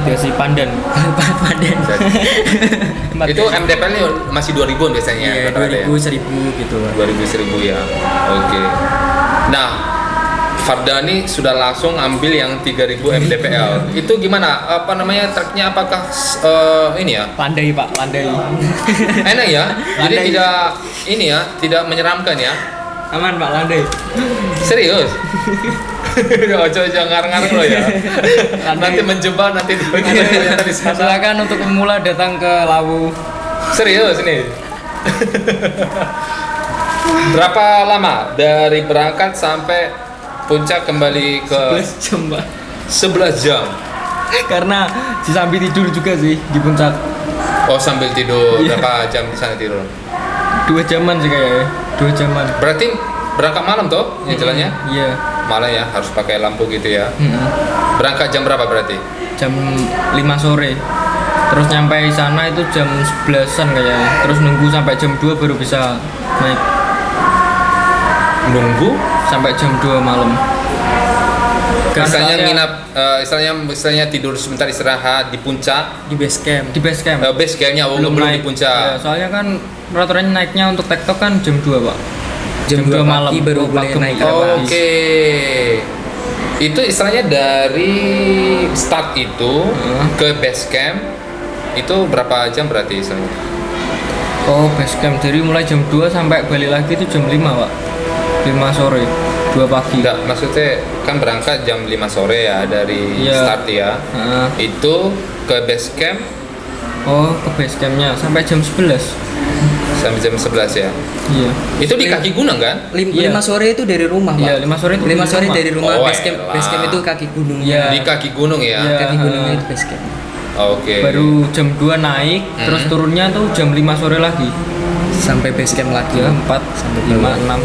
ya sih Pandan. Pandan. Itu MDPL-nya masih 2000 biasanya. Iya, 2000 1000 gitu. 2000 1000 ya. Oke. Nah, Fardani sudah langsung ambil yang 3000 MDPL. Itu gimana? Apa namanya triknya? Apakah ini ya? Landai Pak, landai. Enak ya? Jadi tidak menyeramkan ya? Aman Pak, landai. Serius? Ojo ngarang-ngarang lo ya. Nanti menjebak nanti di sana. Silakan untuk pemula datang ke Lawu. Serius nih. Berapa lama dari berangkat sampai puncak kembali ke 11 jam Pak. 11 jam. Karena disambi tidur juga sih di puncak. Oh, sambil tidur. Berapa jam di sana tidur? 2 jaman sih kayaknya. 2 jaman. Berarti berangkat malam toh jalannya? Iya. Malam ya, harus pakai lampu gitu ya. Berangkat jam berapa berarti? Jam 5 sore. Terus nyampe di sana itu jam 11-an kayaknya. Terus nunggu sampai jam 2 baru bisa naik. Nunggu sampai jam 2 malam. Misalnya nginap, istilahnya tidur sebentar istirahat di puncak. Di base camp. Di base camp. Base campnya belum di puncak. Ya, soalnya kan peraturannya naiknya untuk TikTok kan jam 2 Pak. Jam 2 malam baru boleh naik. Oke. Itu istilahnya dari start itu ke base camp itu berapa jam berarti istilahnya? Oh, base camp jadi mulai jam 2 sampai balik lagi itu jam 5 Pak. 5 sore, 2 pagi. Enggak, maksudnya kan berangkat jam 5 sore ya dari start ya. Itu ke base camp. Oh, ke base campnya sampai jam 11. Sampai jam 11 ya? Iya. Itu di kaki gunung kan? 5 sore itu dari rumah, Pak. Iya, 5 sore itu 5 sore dari rumah. Oh, base camp itu kaki gunung. Iya. Di kaki gunung ya? Kaki gunungnya itu base camp. Oke. Baru jam 2 naik, terus turunnya tuh jam 5 sore lagi. Sampai base camp lagi. Ya, 4 sampai 5, 6,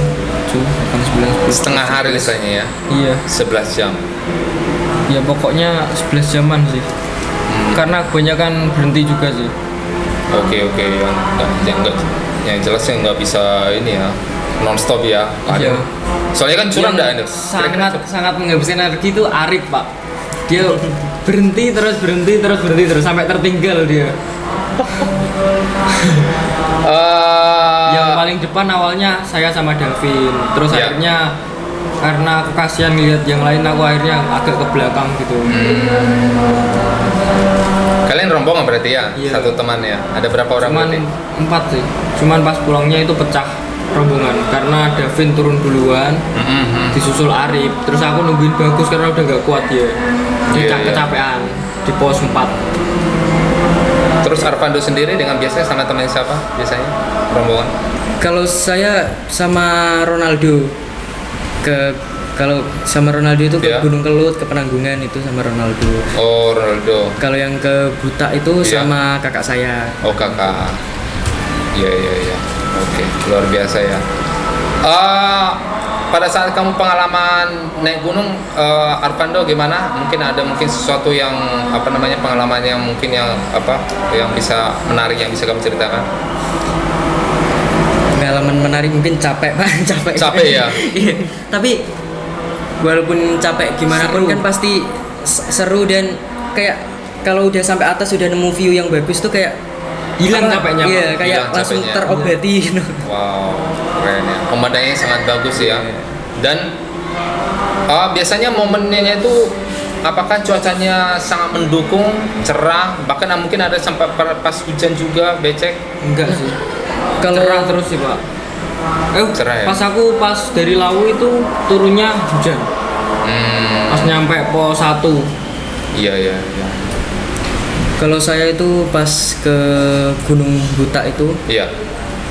7, 8, 9, 10. Setengah hari misalnya ya? Iya. 11 jam. Ya pokoknya 11 jaman sih. Karena kebanyakan berhenti juga sih. Oke, yang jelas yang nggak bisa ini ya non-stop ya. Iya. Soalnya kan curam dah ada. Sangat menghabiskan energi itu Arif Pak. Dia berhenti terus sampai tertinggal dia. Yang paling depan awalnya saya sama Davin. Terus akhirnya karena aku kasihan lihat yang lain, aku akhirnya agak ke belakang gitu. Kalian rombongan berarti ya? Iya. Satu teman ya? Ada berapa orang Cuman berarti? 4 sih. Cuman pas pulangnya itu pecah rombongan karena Davin turun duluan, disusul Arif. Terus aku nungguin Bagus karena udah gak kuat ya. Dia kecapean di pos 4. Terus Arpando sendiri dengan biasanya sama teman siapa biasanya rombongan? Kalau saya sama Ronaldo kalau sama Ronaldo itu ke Gunung Kelut, ke Penanggungan itu sama Ronaldo. Oh, Ronaldo. Kalau yang ke Buta itu sama kakak saya. Oh, kakak. Iya. Oke, luar biasa ya. Pada saat kamu pengalaman naik gunung, Arpando gimana? Mungkin sesuatu yang pengalaman yang yang bisa menarik yang bisa kamu ceritakan? Pengalaman menarik mungkin capek Pak, Capek ya. Iya. Tapi walaupun capek gimana pun kan pasti seru dan kayak kalau udah sampai atas sudah nemu view yang bagus tuh kayak hilang capeknya. Iya, kayak langsung terobati gitu. Wow, keren ya. Pemandangannya sangat bagus ya. Dan biasanya momennya itu apakah cuacanya sangat mendukung, cerah, bahkan mungkin ada sampai pas hujan juga, becek? Enggak sih. Kalau cerah terus sih Pak. Cerah ya? Pas dari Lawu itu turunnya hujan. Pas nyampe pos 1. Iya. Kalau saya itu pas ke Gunung Buta itu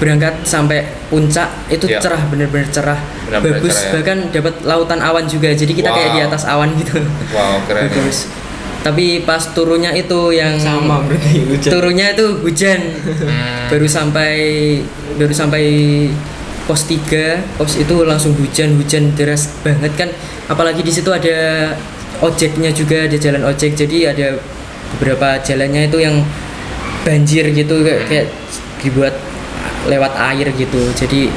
berangkat sampai puncak itu cerah, bener-bener cerah, bagus, cerah, bahkan dapat lautan awan juga, jadi kita kayak di atas awan gitu. Wow, keren. Bagus. Tapi pas turunnya itu yang sama berarti hujan. Turunnya itu hujan. baru sampai pos 3, pos itu langsung hujan deras banget kan, apalagi di situ ada ojeknya juga, ada jalan ojek, jadi ada beberapa jalannya itu yang banjir gitu, kayak dibuat lewat air gitu, jadi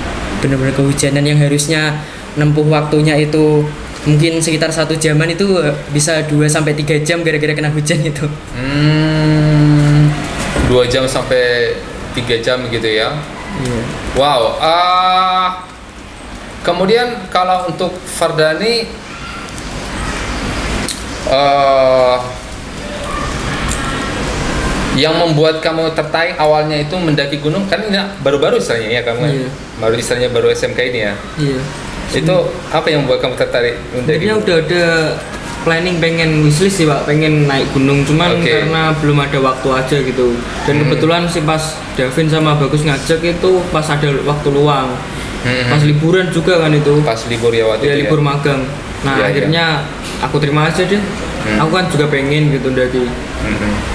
benar-benar kehujanan yang harusnya nempuh waktunya itu mungkin sekitar 1 jaman itu bisa 2-3 jam gara-gara kena hujan itu. 2 jam sampai 3 jam gitu ya. Iya. Wow. Kemudian kalau untuk Fardani, yang membuat kamu tertarik awalnya itu mendaki gunung, kan ini baru-baru istilahnya ya kamu. Iya. Baru SMK ini ya. Iya. Itu apa yang membuat kamu tertarik mendaki? Sebenarnya udah ada planning pengen wishlist sih Pak, pengen naik gunung, cuman karena belum ada waktu aja gitu. Dan kebetulan sih pas Davin sama Bagus ngajak itu pas ada waktu luang. Pas liburan juga kan itu. Pas libur ya waktu itu. Libur magang. Nah, akhirnya aku terima aja deh. Aku kan juga pengen gitu daki.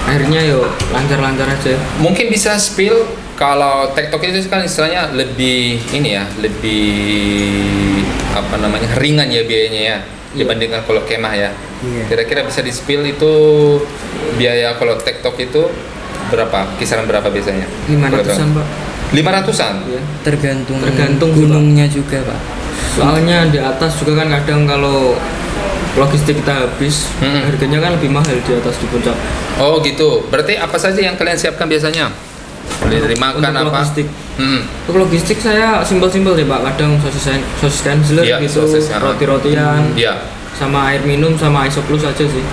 Akhirnya yuk lancar-lancar aja. Mungkin bisa spill kalau TikTok itu kan istilahnya lebih ini ya, lebih apa namanya, ringan ya biayanya ya dibandingkan kalau kemah ya. Kira-kira bisa di spill itu biaya kalau TikTok itu berapa? Kisaran berapa biasanya? 500-an Pak. 500-an? Iya. Tergantung gunungnya juga Pak. Soalnya di atas juga kan kadang kalau logistik kita habis, harganya kan lebih mahal di atas di puncak. Oh gitu. Berarti apa saja yang kalian siapkan biasanya? Mulai dari makan untuk apa? Logistik. Untuk logistik saya simpel-simpel deh Pak. Kadang sosis Kansler gitu, roti-rotian, sama air minum sama Isoplus aja sih.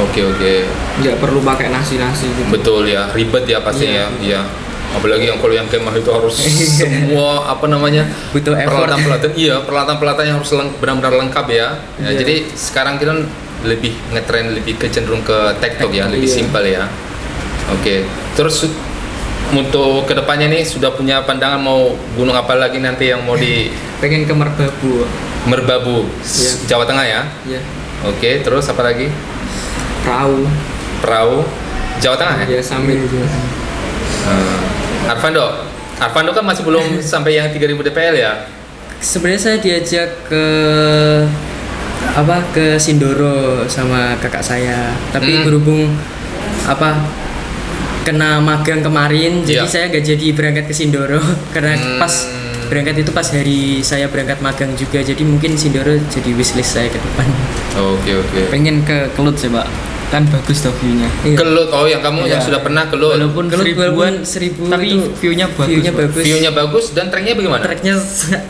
Oke. Nggak perlu pakai nasi-nasi gitu. Betul ya, ribet ya pasti ya. Apalagi yang kalau yang kemah itu harus semua apa namanya, butuh effort. Peralatan yang harus benar-benar lengkap ya. Jadi sekarang kita lebih ngetren, lebih cenderung ke TikTok ya, lebih simpel ya. Oke. Terus untuk kedepannya nih sudah punya pandangan mau gunung apa lagi nanti yang mau pengen ke Merbabu. Jawa Tengah ya? Iya. Oke, terus apa lagi? Perahu Jawa Tengah ya? Iya, Sambil. Arvando kan masih belum sampai yang 3000 DPL ya? Sebenarnya saya diajak ke Sindoro sama kakak saya, tapi berhubung kena magang kemarin, jadi saya nggak jadi berangkat ke Sindoro karena pas berangkat itu pas hari saya berangkat magang juga, jadi mungkin Sindoro jadi wishlist saya ke depan. Oke. Pengen ke Kelut sih Pak, kan bagus tuh view-nya. Kelut, yang kamu yang sudah pernah Kelut. Walaupun Kelut 1000 tapi view-nya bagus. View-nya bagus dan treknya bagaimana? Treknya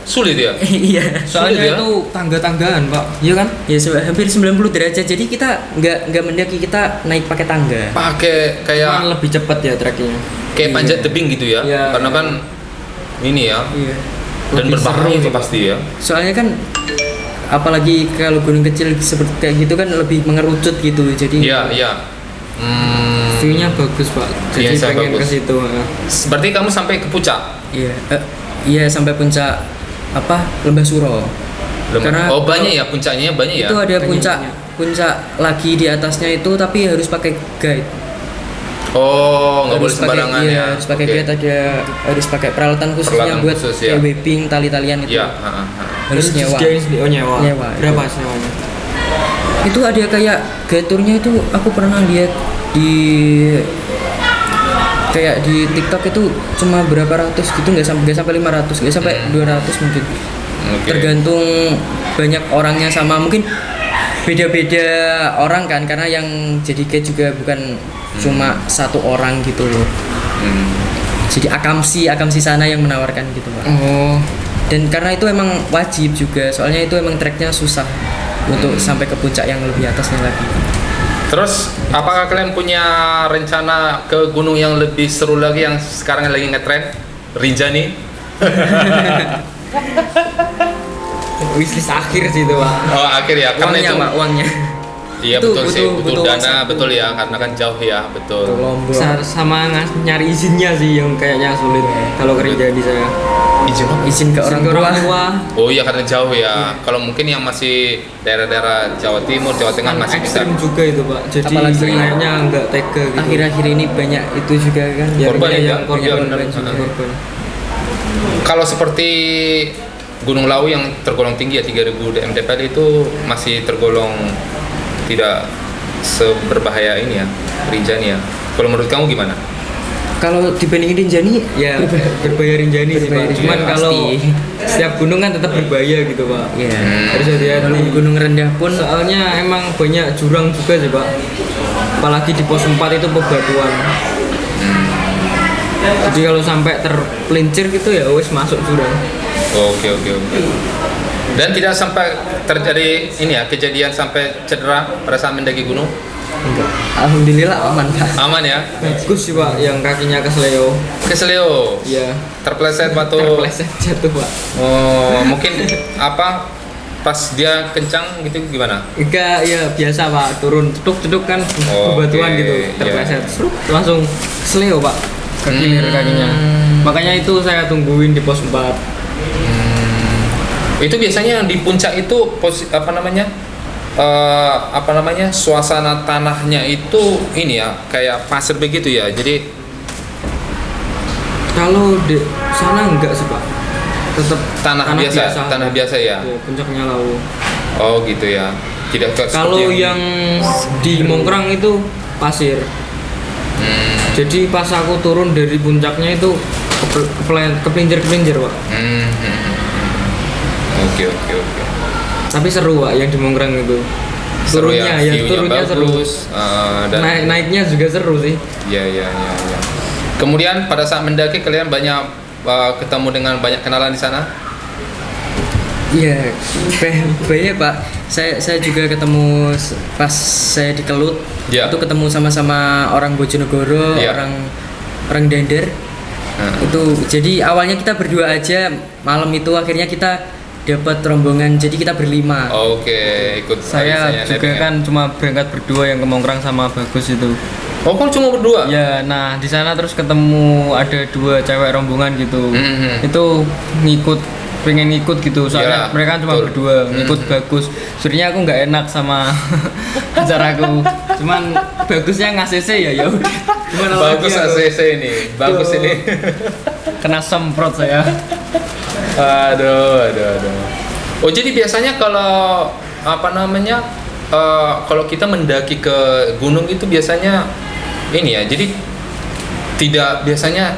sulit ya? Iya. Soalnya itu tangga-tanggaan Pak, iya kan? Ya hampir 90 derajat, jadi kita nggak mendaki, kita naik pakai tangga. Pakai kayak cuman lebih cepat ya treknya. Kayak panjat tebing gitu ya? Karena kan ini ya. Iya. Dan berbahaya itu pasti ya. Soalnya kan apalagi kalau gunung kecil seperti kayak gitu kan lebih mengerucut gitu, jadi view-nya bagus Pak, jadi pengen ke situ. Berarti kamu sampai ke puncak? Iya, sampai puncak Lembah Suro. Karena banyak ya puncaknya, banyak ya. Itu ada puncak lagi di atasnya itu, tapi harus pakai guide. Nggak boleh sembarangan ya. Harus pakai guide, harus pakai peralatan khususnya buat kayak webbing, tali-talian itu. Harus nyewa. Berapa sewanya? Itu ada kayak guide-nya itu, aku pernah lihat di TikTok itu cuma berapa ratus gitu, nggak sampai 500, nggak sampai 200 mungkin. Tergantung banyak orangnya, sama mungkin beda-beda orang kan, karena yang jadi guide juga bukan cuma satu orang gitu loh. Jadi akamsi sana yang menawarkan gitu Pak. Dan karena itu emang wajib juga, soalnya itu emang treknya susah untuk sampai ke puncak yang lebih atasnya lagi. Terus apakah kalian punya rencana ke gunung yang lebih seru lagi yang sekarang lagi ngetren? Rinjani? Wishlist akhir sih itu Pak. Akhir ya, karena uangnya, itu uangnya. Iya betul sih, butuh dana, betul ya, karena kan jauh ya, betul. Sama nyari izinnya sih yang kayaknya sulit kalau kerja di saya. Izin ke orang tua. Oh iya, karena jauh ya. Kalau mungkin yang masih daerah-daerah Jawa Timur, Jawa Tengah masih bisa. Ekstrim juga itu Pak. Jadi kayaknya nggak tega gitu. Akhir-akhir ini banyak itu juga kan. Korban. Kalau seperti Gunung Lawu yang tergolong tinggi ya 3000 mdpl itu masih tergolong tidak seberbahaya ini ya, Rinjani ya. Kalau menurut kamu gimana? Kalau dibandingin Rinjani ya berbahaya Rinjani sih Pak. Cuman kalau setiap gunung kan tetap berbahaya gitu Pak. Iya. Harus hati-hati. Gunung rendah pun soalnya emang banyak jurang juga sih Pak. Apalagi di pos 4 itu bebatuan. Jadi kalau sampai terpelincir gitu ya wis masuk jurang. Oke. Dan tidak sampai terjadi ini ya kejadian sampai cedera pada saat mendaki gunung? enggak. Alhamdulillah aman Pak. Aman ya? Bagus sih Pak, yang kakinya kesleo. Kesleo? Iya. Terpleset batu? Terpleset jatuh Pak. Oh, mungkin apa pas dia kencang gitu gimana? Enggak, ya biasa Pak, turun ceduk-ceduk kan bebatuan gitu, terpleset. Seruk, langsung kesleo Pak. Kakinya. Makanya itu saya tungguin di pos 4. Itu biasanya yang di puncak itu suasana tanahnya itu ini ya kayak pasir begitu ya. Jadi kalau di sana enggak sih Pak, tetap tanah biasa ya. Ya, puncaknya Lawu. Oh gitu ya. Tidak kalau yang di Mongkrang itu pasir. Jadi pas aku turun dari puncaknya itu kepelincir Pak. Oke. Tapi seru Pak yang di Mongkrang itu. Seru turunnya bagus, seru. Dan naiknya juga seru sih. Iya. Kemudian pada saat mendaki kalian banyak ketemu dengan banyak kenalan di sana? Iya, banyak Pak. Saya juga ketemu pas saya di Kelut. Itu ketemu sama orang Bojonegoro, orang Dender. Itu jadi awalnya kita berdua aja, malam itu akhirnya kita dapat rombongan, jadi kita berlima. Oke, ikut. Saya juga kan cuma berangkat berdua yang ke Mongkrang sama Bagus itu. Oh, kok cuma berdua? Ya, nah di sana terus ketemu ada 2 cewek rombongan gitu. Itu pengen ngikut gitu, soalnya mereka kan cuma berdua, ngikut Bagus. Sebenarnya aku nggak enak sama acaraku, cuman Bagusnya ngasih ya udah. Bagus ACC ini, bagus ini. Kena semprot saya. Aduh. Oh jadi biasanya kalau kalau kita mendaki ke gunung itu biasanya ini ya, jadi tidak biasanya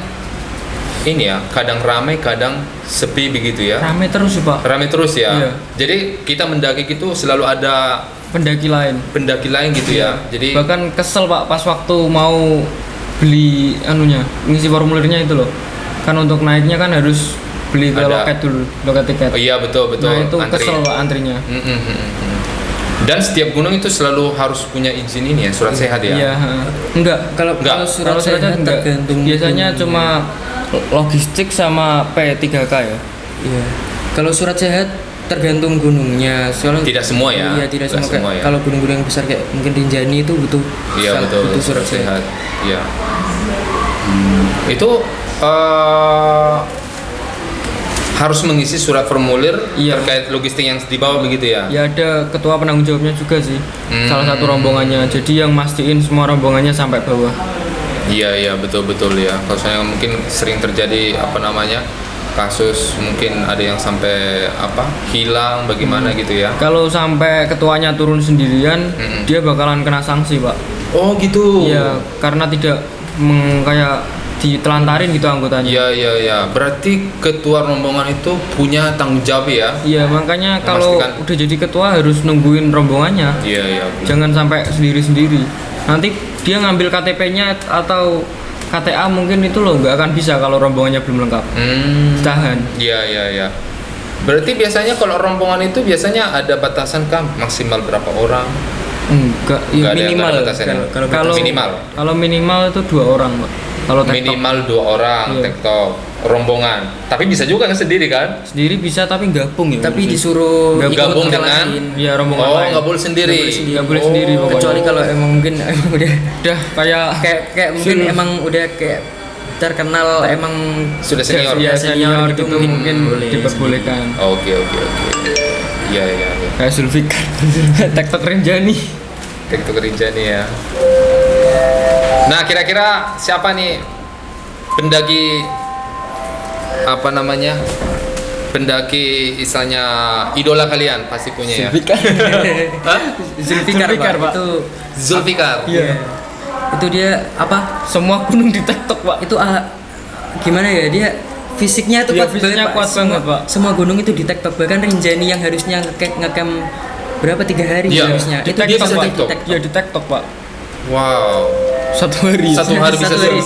ini ya, kadang ramai kadang sepi begitu ya. Ramai terus sih Pak. Ramai terus ya. Iya. Jadi kita mendaki itu selalu ada pendaki lain gitu ya. Jadi bahkan kesel Pak pas waktu mau beli ngisi formulirnya itu loh. Kan untuk naiknya kan harus beli loket tiket. Oh iya betul. Nah itu kesel Pak antrinya. Dan setiap gunung itu selalu harus punya izin ini ya, surat sehat ya? Iya. Enggak. Kalau surat sehat tergantung. Biasanya cuma logistik sama P3K ya. Iya. Kalau surat sehat tergantung gunungnya. Soalnya tidak semua ya. Iya, tidak semua. Kalau gunung-gunung yang besar kayak mungkin Rinjani itu butuh. Iya, butuh surat sehat. Iya. Itu harus mengisi surat formulir terkait logistik yang dibawa begitu ya? Ya ada ketua penanggung jawabnya juga sih. Salah satu rombongannya. Jadi yang mastiin semua rombongannya sampai bawah. Iya betul ya. Kalau saya mungkin sering terjadi kasus mungkin ada yang sampai hilang bagaimana gitu ya. Kalau sampai ketuanya turun sendirian, dia bakalan kena sanksi Pak. Oh gitu. Iya, karena tidak kayak ditelantarin gitu anggotanya. Iya. Berarti ketua rombongan itu punya tanggung jawab ya? Iya, makanya kalau udah jadi ketua harus nungguin rombongannya. Iya. Jangan sampai sendiri-sendiri. Nanti dia ngambil KTP-nya atau KTA mungkin itu loh nggak akan bisa kalau rombongannya belum lengkap. Tahan. Iya. Berarti biasanya kalau rombongan itu biasanya ada batasan kah maksimal berapa orang? Enggak, ya minimal. Kalau minimal itu 2 orang, Pak. Kalau minimal 2 orang tektok rombongan. Tapi bisa juga kan sendiri kan? Sendiri bisa tapi gabung ya. Tapi disuruh gabung dengan rombongan lain. Nggak boleh sendiri. Nggak boleh sendiri pokoknya. Kecuali kalau emang mungkin udah kayak mungkin emang udah kayak terkenal emang sudah senior. Senior gitu mungkin diperbolehkan. Oke. Iya. Kayak Zulfikar. Tektok Rinjani ya. Nah, kira-kira siapa nih pendaki pendaki istilahnya idola kalian pasti punya ya? Zulfikar Pak. Itu Zulfikar. Iya. Itu dia apa? Semua gunung di TikTok, Pak. Itu gimana ya, dia fisiknya itu kuat banget, Pak. Semua gunung itu di TikTok, bahkan Rinjani yang harusnya ngecamp berapa 3 hari harusnya. Itu dia bisa di TikTok. Ya di TikTok, Pak. Wow. Satu hari bisa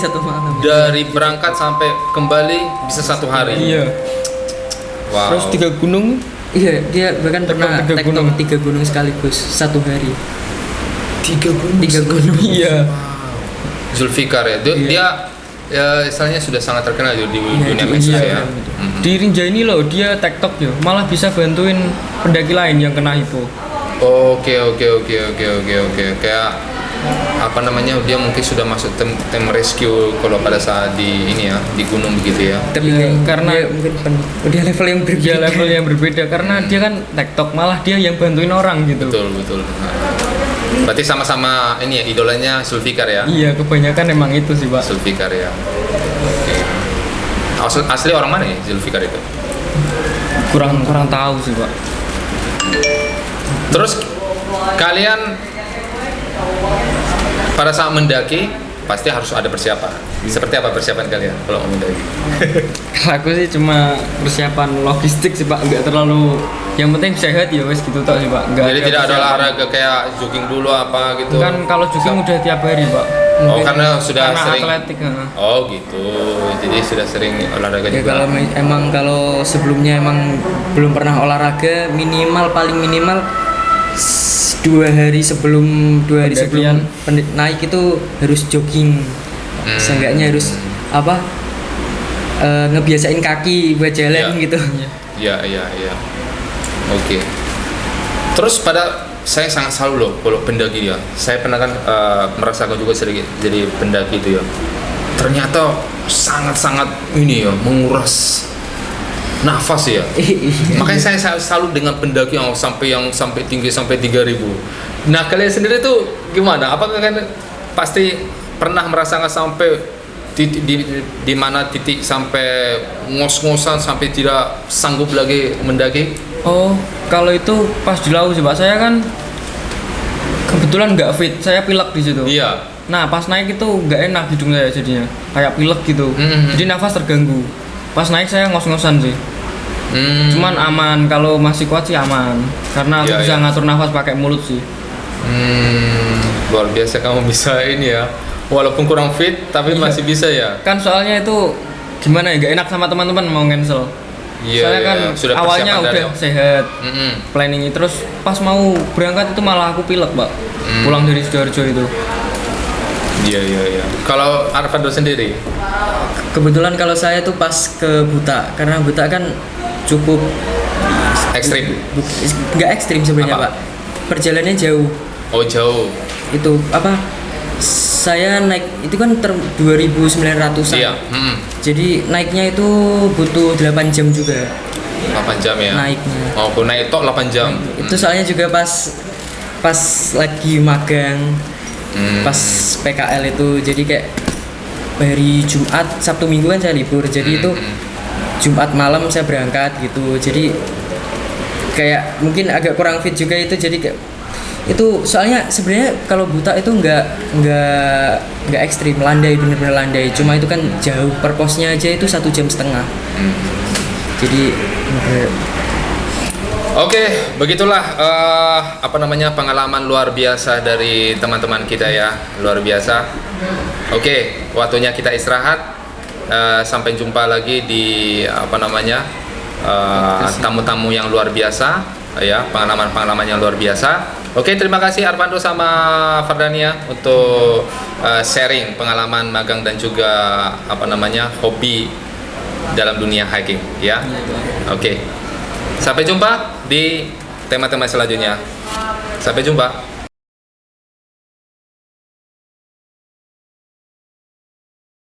satu malam. Dari berangkat sampai kembali bisa 1 hari. Iya. Wow. Terus 3 gunung. Iya, dia bahkan pernah tiga TikTok gunung. 3 gunung sekaligus 1 hari. 3 gunung. 3 gunung. Iya. Zulfikar ya. Dia ya istilahnya sudah sangat terkenal di dunia medsos ya. Di Rinjani loh dia TikTok ya, malah bisa bantuin pendaki lain yang kena hipo. Oke. Kayak apa namanya, dia mungkin sudah masuk tim rescue kalau pada saat di ini ya, di gunung begitu ya. Tapi karena dia mungkin udah level yang berbeda. Dia level yang berbeda karena dia kan TikTok, malah dia yang bantuin orang gitu. Betul. Berarti sama-sama ini ya, idolanya Zulfikar ya? Iya, kebanyakan emang itu sih, Pak. Zulfikar ya. Oke. Asli orang mana ya Zulfikar itu? Kurang tahu sih, Pak. Terus kalian pada saat mendaki pasti harus ada persiapan. Seperti apa persiapan kalian kalau mau mendaki? Aku sih cuma persiapan logistik sih, Pak. Enggak terlalu, yang penting sehat ya wes gitu tok sih, Pak. Jadi tidak ada olahraga kayak jogging dulu apa gitu. Kan kalau jogging udah tiap hari, Pak. Oh, karena sudah sering atletik. Oh, gitu. Jadi sudah sering olahraga Ya, juga. kalau sebelumnya emang belum pernah olahraga, paling minimal 2 hari sebelum naik itu harus jogging. Seenggaknya harus ngebiasain kaki buat jalan gitu. Iya. Oke. Terus saya sangat salut loh kalau pendaki ya. Saya pernah kan merasakan juga sedikit jadi pendaki itu ya. Ternyata sangat ini ya, menguras nafas ya. Makanya saya salut dengan pendaki yang sampai tinggi sampai 3000. Nah, kalian sendiri tuh gimana? Apakah kalian pasti pernah merasakan sampai di mana titik sampai ngos-ngosan sampai tidak sanggup lagi mendaki? Oh, kalau itu pas di laut sih, Pak. Saya kan kebetulan nggak fit, saya pilek di situ. Iya. Nah, pas naik itu nggak enak hidung saya jadinya, kayak pilek gitu. Jadi nafas terganggu. Pas naik saya ngos-ngosan sih. Cuman aman, kalau masih kuat sih aman. Karena aku bisa ngatur nafas pakai mulut sih. Luar biasa kamu bisa ini ya. Walaupun kurang fit tapi masih bisa ya. Kan soalnya itu gimana ya, nggak enak sama teman-teman mau cancel. Soalnya kan sudah awalnya udah sehat, planning terus pas mau berangkat itu malah aku pilek, Pak. Pulang dari Sidoarjo itu. Iya. Kalau Arvando sendiri? Kebetulan kalau saya tuh pas ke Buta, karena Buta kan cukup ekstrim. Nggak ekstrim sebenarnya, Pak. Perjalanannya jauh. Oh, jauh. Itu saya naik itu kan 2.900-an. Iya. Jadi naiknya itu butuh 8 jam juga. 8 jam ya? Naiknya. Oh, aku naik tok 8 jam. Itu soalnya juga pas lagi magang. Pas PKL itu, jadi kayak hari Jumat, Sabtu Minggu kan saya libur. Jadi itu Jumat malam saya berangkat gitu. Jadi kayak mungkin agak kurang fit juga itu, jadi kayak itu soalnya sebenarnya kalau Buta itu nggak ekstrim, landai, bener-bener landai, cuma itu kan jauh, per posnya aja itu 1,5 jam. Jadi Oke, begitulah pengalaman luar biasa dari teman-teman kita ya, luar biasa. Oke, waktunya kita istirahat. Sampai jumpa lagi di tamu-tamu yang luar biasa ya, pengalaman yang luar biasa. Oke, terima kasih Arvando sama Fardania untuk sharing pengalaman magang dan juga hobi dalam dunia hiking ya. Oke. Sampai jumpa di tema-tema selanjutnya. Sampai jumpa.